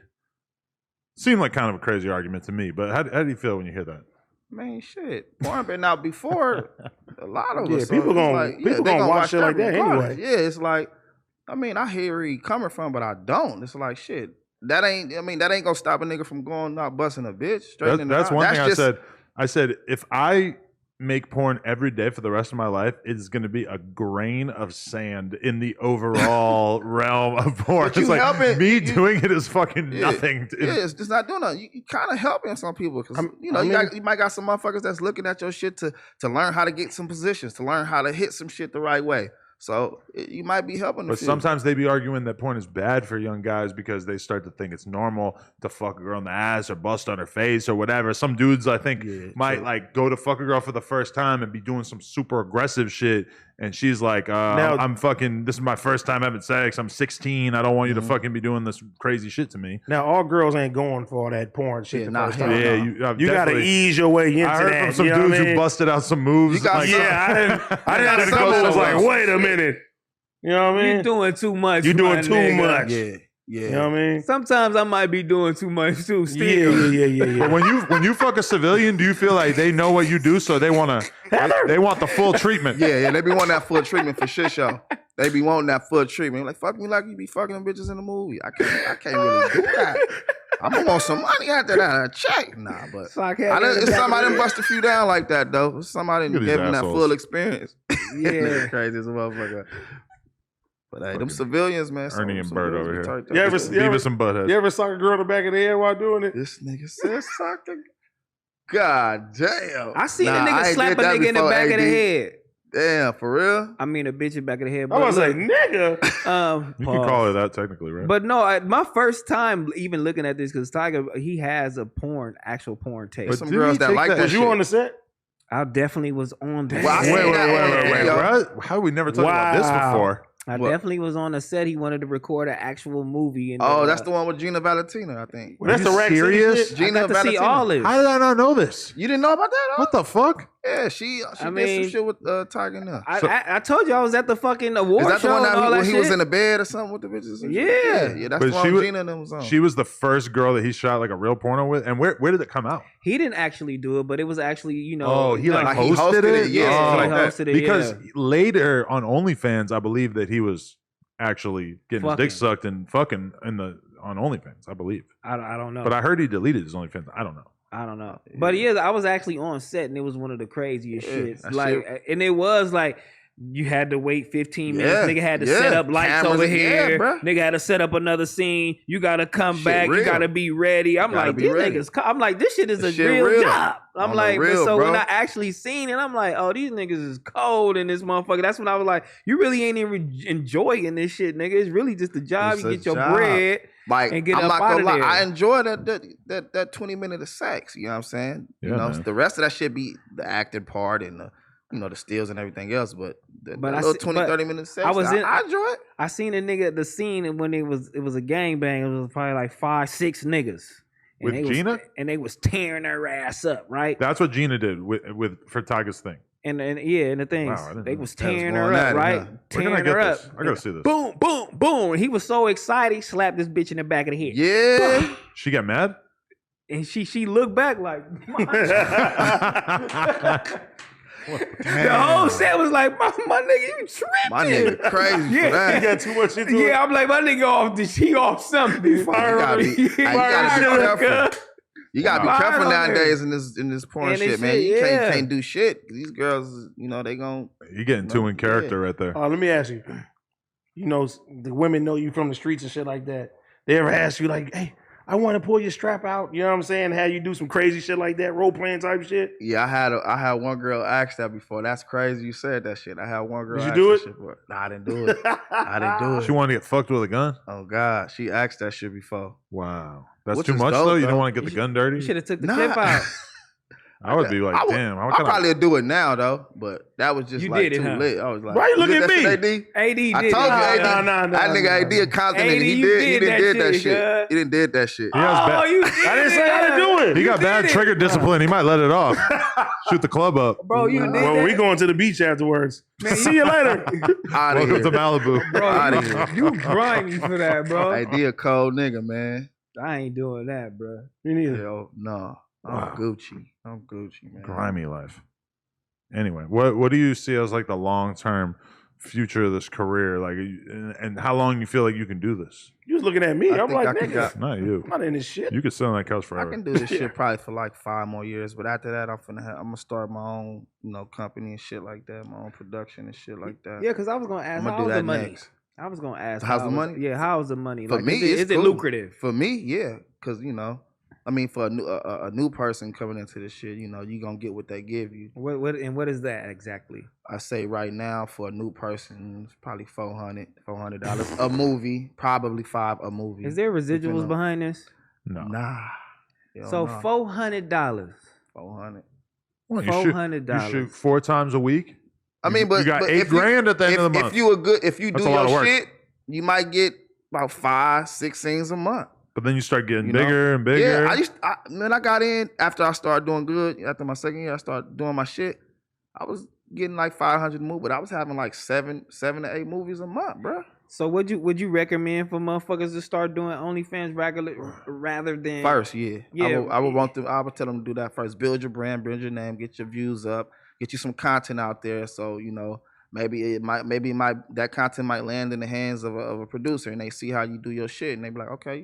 Seemed like kind of a crazy argument to me, but how do you feel when you hear that? Man, shit, porn been out before a lot of us. Yeah, people gonna watch shit like that anyway. Yeah, it's like, I hear where he coming from, but I don't. It's like, shit, that ain't gonna stop a nigga from going out busting a bitch straight in the That's eye. one thing I said. I said, if I make porn every day for the rest of my life, it's going to be a grain of sand in the overall realm of porn. It's like doing it is fucking nothing. It's just not doing nothing. You kind of helping some people because you might got some motherfuckers that's looking at your shit to learn how to get some positions, to learn how to hit some shit the right way. So you might be helping. But sometimes they be arguing that porn is bad for young guys because they start to think it's normal to fuck a girl in the ass or bust on her face or whatever. Some dudes, I think, might like go to fuck a girl for the first time and be doing some super aggressive shit. And she's like, I'm fucking, this is my first time having sex. I'm 16. I don't want you to fucking be doing this crazy shit to me. Now, all girls ain't going for all that porn shit. You got to ease your way into that. I heard from some dudes who busted out some moves. I didn't someone was like, wait a minute. You know what I mean? You're doing too much. You're doing too much. Yeah. You know what I mean? Sometimes I might be doing too much too. Still. Yeah. But when you fuck a civilian, do you feel like they know what you do, so they want the full treatment? Yeah, they be wanting that full treatment for shit show. They be wanting that full treatment. Like, fuck me like you be fucking them bitches in the movie. I can't really do that. I'm gonna want some money after that. A check. Nah, but it's somebody done bust a few down like that though. Somebody gave them that full experience. Yeah. Crazy as a motherfucker. But hey, them civilians, man. Ernie and Bert over here. You ever suck a girl in the back of the head while doing it? This nigga said sucking. God damn. I seen a nigga slap a nigga in the back of the head. Damn, for real? I mean, a bitch in the back of the head. I was like, nigga. You can call it that technically, right? But no, my first time even looking at this, because Tyga, he has a actual porn tape. But some girls that like this shit. You on the set? I definitely was on that. Wait. How we never talked about this before? I definitely was on the set. He wanted to record an actual movie. And that's the one with Gina Valentina, I think. That's the serious? Gina Valentina. See all this. How did I not know this? You didn't know about that? What the fuck? Yeah, she did some shit with Tyga now. I told you I was at the fucking award show. Is that the one where he was in the bed or something with the bitches? Yeah, that's the one Gina and them was on. She was the first girl that he shot like a real porno with. And where did it come out? He didn't actually do it, but it was actually, Oh, he hosted it? Yeah, he hosted it. Because later on OnlyFans, I believe that he was actually getting his dick sucked and fucking on OnlyFans, I believe. I don't know. But I heard he deleted his OnlyFans. I don't know. Yeah. But yeah, I was actually on set and it was one of the craziest shits. And it was like you had to wait 15 minutes. Nigga had to set up lights cameras over here. Nigga had to set up another scene. You gotta come back. Real. You gotta be ready. I'm like, these niggas. I'm like, this shit is a real job. I'm like, when I actually seen it, I'm like, oh, these niggas is cold in this motherfucker. That's when I was like, you really ain't even enjoying this shit, nigga. It's really just a job. You get your bread. Like, and get I'm up not out gonna of lie, there. I enjoy that 20 minutes of sex. You know what I'm saying? The rest of that shit be the acting part and the stills and everything else. But the little 20-30 minutes of sex, I enjoy it. I seen the scene when it was a gangbang. It was probably like 5-6 niggas. With Gina? And they was tearing her ass up, right? That's what Gina did for Tyga's thing. And the things Wow, I didn't they know. was That was tearing her going up, at it, right? huh? Where Tearing can I get her this? up. I gotta see this. Boom, boom, boom. And he was so excited, he slapped this bitch in the back of the head. Yeah. She got mad? And she looked back like, the whole set was like, my nigga, you tripping. My nigga crazy Yeah. for that. He got too much into it. Yeah, I'm like, my nigga off this. He off something. He fired You on gotta the be- you gotta be Fired on careful. the- You gotta be Wow. careful Fire on nowadays in this porn And this shit, man. shit, You yeah. can't do shit. These girls, you know, they gon' You getting too in character right there. Let me ask you. You know, the women know you from the streets and shit like that. They ever ask you like, hey, I want to pull your strap out? You know what I'm saying? Have you do some crazy shit like that, role playing type shit? Yeah, I had one girl ask that before. That's crazy. You said that shit. I had one girl. Did you ask do that it? Shit before. Nah, I didn't do it. I didn't do it. She wanted to get fucked with a gun? Oh God, she asked that shit before. Wow. That's Which too is much dope, though? You though. don't want to get the gun dirty? You should have took the Nah. clip out. I would be like, I would- damn. How I can I? probably do it now though, but that was just You like did it, too huh? lit. I was like, Why you looking did at that me? shit, AD? AD did I told you, it. AD. Nah, That nigga AD a Compton nigga. AD, He you did did that that shit. shit, He didn't did that shit. He has Oh, bad. you did I didn't say how to do it. He got bad did it. trigger discipline. He might let it off. Shoot the club up. Bro, you did Well, that. we going to the beach afterwards. See you later. Out of Welcome to here. Malibu. Bro, Outta you, here. you grimy for that, bro. AD a cold nigga, man. I ain't doing that, bro. Me neither. Yo, no. I'm Wow. Gucci. I'm Gucci, man. Grimy life. Anyway, what do you see as like the long term future of this career? Like, and how long you feel like you can do this? You was looking at me. I I'm think I like, can nigga, go- Not you. I'm not in this shit. You could sit on that couch I forever. can do this shit probably for like 5 more years, but after that, I'm gonna start my own, company and shit like that, my own production and shit like that. Yeah, because I was gonna ask, I'm gonna how's do the that money? next. I was gonna ask, How's the how was- money? Yeah, how's the money? For Like, me, is it's it cool. lucrative? For me, yeah, because I mean, for a new person coming into this shit, you gonna get what they give you. What is that exactly? I say right now for a new person, it's probably $400 a movie, probably $5 a movie. Is there residuals Depending on- behind this? No. Nah. Hell So no. $400. 400. Well, you shoot $400. 4 times a week. I mean, but you got but $8 if you- grand at the end of the month. If you That's do a lot your of work. shit, you might get about 5-6 scenes a month. But then you start getting You know? bigger and bigger. Yeah, I got in after I started doing good. After my second year, I started doing my shit. I was getting like 500 movies, but I was having like 7 to 8 movies a month, bro. So would you recommend for motherfuckers to start doing OnlyFans rather than First, yeah. Yeah. I would tell them to do that first. Build your brand, build your name, get your views up, get you some content out there. So, maybe that content might land in the hands of a producer, and they see how you do your shit, and they be like, okay,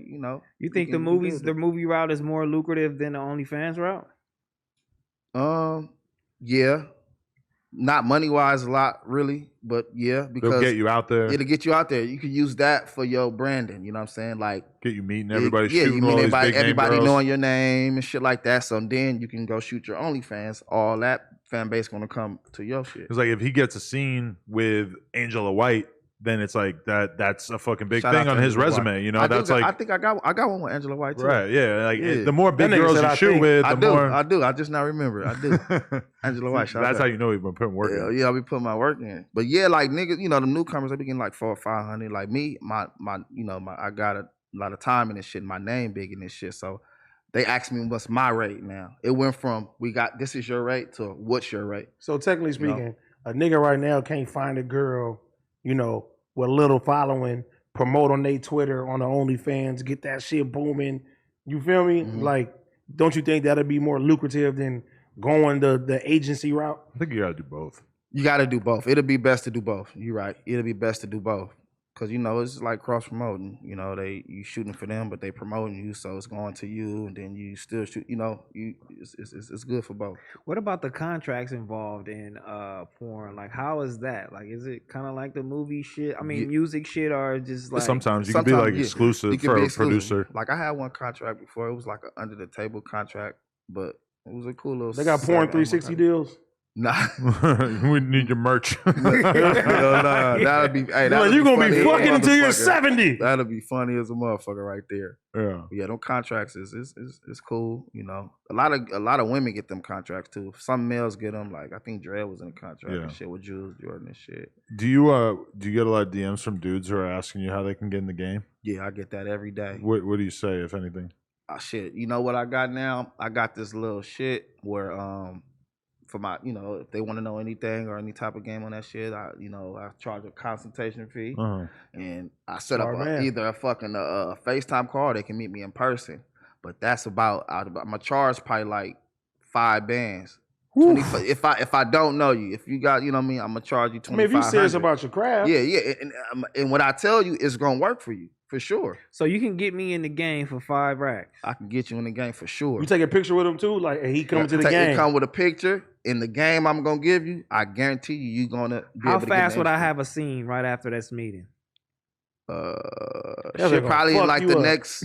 You think the movie route is more lucrative than the OnlyFans route? Yeah. Not money wise a lot, really, but yeah, because They'll get you out there, it'll get you out there. You can use that for your branding. You know what I'm saying? Like, get you meeting everybody, yeah, shooting you meet all these big everybody name girls. knowing your name and shit like that. So then you can go shoot your OnlyFans. All that fan base gonna come to your shit. It's like if he gets a scene with Angela White, then it's like that's a fucking big Shout out thing to on his Angela White. resume. I that's I like think I got one with Angela White too. right, yeah. Like Yeah. the more big That nigga girls said, you "I shoot think." with, I the do. more I do. I just now remember. I do. Angela White. shout that's out. how you know he's been putting work Yeah, in. yeah, I be putting my work in. But yeah, like niggas, the newcomers, they be getting like 400 or 500. Like me, my I got a lot of time in this shit. My name big in this shit. So they ask me what's my rate now. It went from this is your rate to what's your rate. So technically speaking, a nigga right now can't find a girl, with a little following, promote on their Twitter, on the OnlyFans, get that shit booming. You feel me? Mhm. Like, don't you think that'd be more lucrative than going the agency route? I think you gotta do both. You got to do both. It'll be best to do both. You're right. It'll be best to do both. Because, it's like cross promoting. You shooting for them, but they promoting you. So it's going to you. And then you still shoot. It's good for both. What about the contracts involved in porn? Like, how is that? Like, is it kind of like the movie shit? I mean, Yeah. music shit, or just like Sometimes you can be like yeah. exclusive You can for be a exclusive. producer. Like I had one contract before. It was like an under the table contract, but it was a cool little. They got porn 360 deals. Nah. We need your merch. That'd be. Hey, Like, you gonna be fucking until you're 70. That'll be funny as a motherfucker right there. Yeah. Yeah, them contracts is cool. A lot of women get them contracts too. Some males get them. Like I think Dre was in a contract Yeah. and shit with Jules Jordan and shit. Do you get a lot of DMs from dudes who are asking you how they can get in the game? Yeah, I get that every day. What do you say, if anything? Shit, you know what I got now? I got this little shit where for my, if they want to know anything or any type of game on that shit, I charge a consultation fee, and I set up either a fucking FaceTime call, or they can meet me in person. But that's about my charge probably like 5 bands. 20, if I don't know you, if you got, I'm gonna charge you 25. I mean, if you're serious about your craft, yeah, and what I tell you is gonna work for you for sure. So you can get me in the game for 5 racks. I can get you in the game for sure. You take a picture with him too, like he coming to the game. He come with a picture in the game. I'm gonna give you. I guarantee you gonna. Be How able to fast get would I have a scene right after this meeting? Shit, probably like the next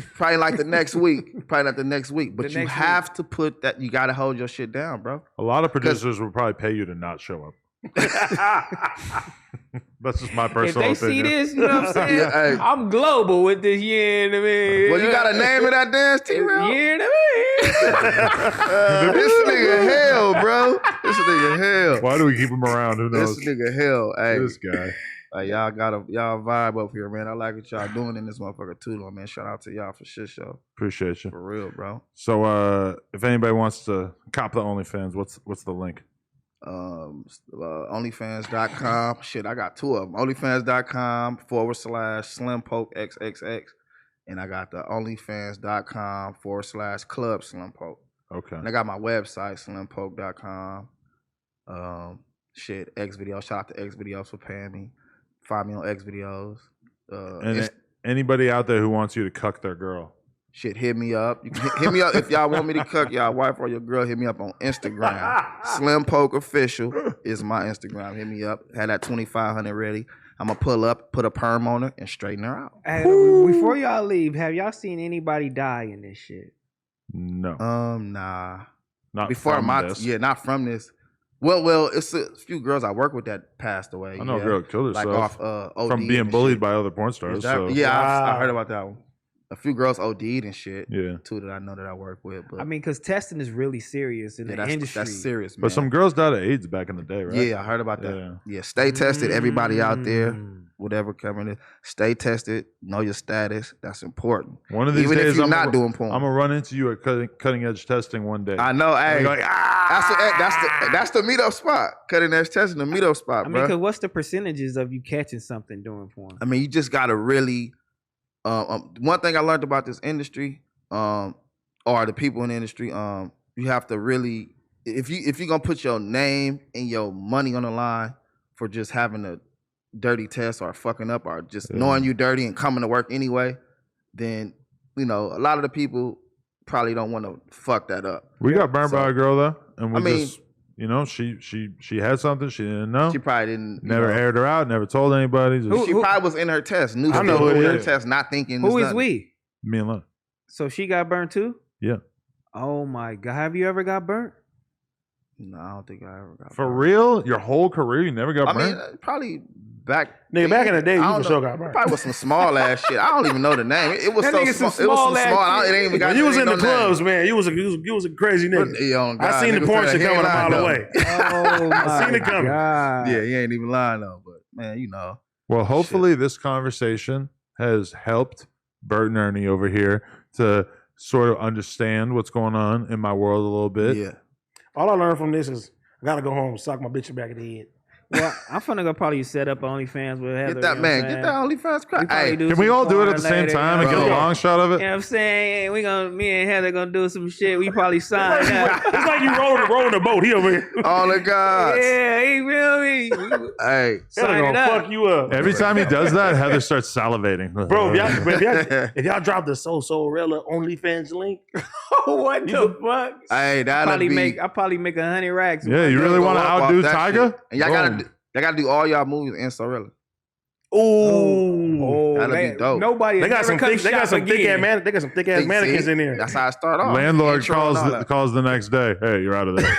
week. Probably like the next week. But you have to put that. You got to hold your shit down, bro. A lot of producers will probably pay you to not show up. That's just my personal opinion. If they see this, you know what I'm saying? Hey. I'm global with this, you know what I mean? Well, you got a name of that dance, T-Rell? You know what I mean? This nigga hell, bro. This nigga hell. Why do we keep him around? Who knows? This nigga hell. Hey. This guy. Like, y'all vibe up here, man. I like what y'all doing in this motherfucker too, man. Shout out to y'all for shit show. Appreciate you. For real, bro. So if anybody wants to cop the OnlyFans, what's the link? OnlyFans.com. Shit, I got 2 of them. OnlyFans.com /Slimpoke XXX. And I got the OnlyFans.com /Club Slimpoke. Okay. And I got my website, Slimpoke.com. Shit, X Videos. Shout out to X Videos for paying me. Find me on X Videos. And anybody out there who wants you to cuck their girl, shit, hit me up. You can hit me up if y'all want me to cuck y'all wife or your girl. Hit me up on Instagram. Slimpoke Official is my Instagram. Hit me up. Had that 2,500 ready. I'm gonna pull up, put a perm on her, and straighten her out. Hey, before y'all leave, have y'all seen anybody die in this shit? No. Nah. Not before from this. Yeah, not from this. Well, it's a few girls I work with that passed away. I know a girl killed herself off from being bullied by other porn stars. I heard about that one. A few girls OD'd and shit. Yeah. 2 that I know that I work with. But I mean, because testing is really serious in the industry. That's serious, man. But some girls died of AIDS back in the day, right? Yeah, I heard about that. Yeah, stay tested. Everybody out there, whatever coming in, stay tested. Know your status. That's important. One of these Even days, if you're not doing porn. I'm gonna run into you at cutting edge testing one day. I know. Hey, like, that's the meetup spot. Cutting edge testing, the meetup spot, I mean, bro. because what's the percentages of you catching something doing porn? I mean, you just gotta really. One thing I learned about this industry, or the people in the industry, you have to really, if you're gonna put your name and your money on the line for just having a dirty test or fucking up or just knowing you dirty and coming to work anyway, then a lot of the people probably don't want to fuck that up. We got burned by a girl though, and she had something she didn't know. She probably didn't. Never aired her out. Never told anybody. She probably was in her test. I know who it is. Her test, not thinking. Who is we? Me and Lena. So she got burnt too? Yeah. Oh my God! Have you ever got burnt? No, I don't think I ever got. For real? Your whole career, you never got burnt? I mean, probably back. Nigga, back in the day, you for sure got burnt. Probably was some small ass shit. I don't even know the name. It was That so nigga small. some It was so small ass small. shit. It ain't even got. You was in the clubs, name. man. You was a crazy nigga. God, I seen the porn shit coming a mile away. Oh my I seen it coming. God. Yeah, he ain't even lying though. But man, Well, hopefully this conversation has helped Bert and Ernie over here to sort of understand what's going on in my world a little bit. Yeah. All I learned from this is I gotta go home and sock my bitch back in the head. Well, I'm finna go probably set up OnlyFans with Heather. Get that man. Get that OnlyFans crap. Hey, can we all do it at the same time and get a long shot of it? You know what I'm saying? Me and Heather gonna do some shit. We probably sign up. It's like you rolling the boat. He over here. Oh my God. Yeah, he feel me. Hey, Heather gonna fuck you up. Every time he does that, Heather starts salivating. Bro, if y'all drop the Rella OnlyFans link, what the fuck? Hey, I probably make 100 racks. Yeah, you really want to outdo Tyga? And y'all gotta do all y'all movies in Sorella. Ooh, that'll be dope. Nobody. They got some thick ass mannequins in there. That's how I start off. Landlord calls the next day. Hey, you're out of there.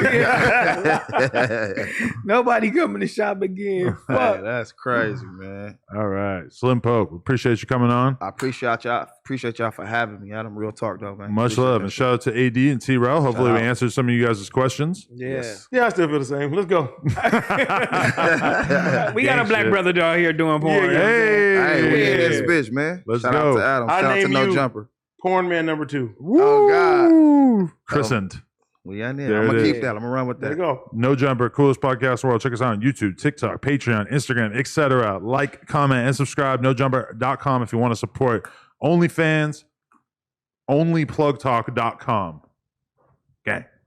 Nobody coming to shop again. Fuck. Hey, that's crazy, man. All right, Slimpoke. Appreciate you coming on. I appreciate y'all. Appreciate y'all for having me. Adam, real talk though, man. Much love and shout out to AD and T-Rell. Hopefully we answered some of you guys' questions. Yes. Yeah, I still feel the same. Let's go. We got a black brother down here doing porn. Hey, we in this bitch, man. Let's Shout go. out to Adam. Shout out to No Jumper. Porn man number 2. Oh God. Christened. We on there. There I'm it gonna is. keep that. I'm gonna run with There that. you go. No Jumper, coolest podcast in the world. Check us out on YouTube, TikTok, Patreon, Instagram, etc. Like, comment, and subscribe. NoJumper.com if you want to support OnlyFans. OnlyPlugTalk.com.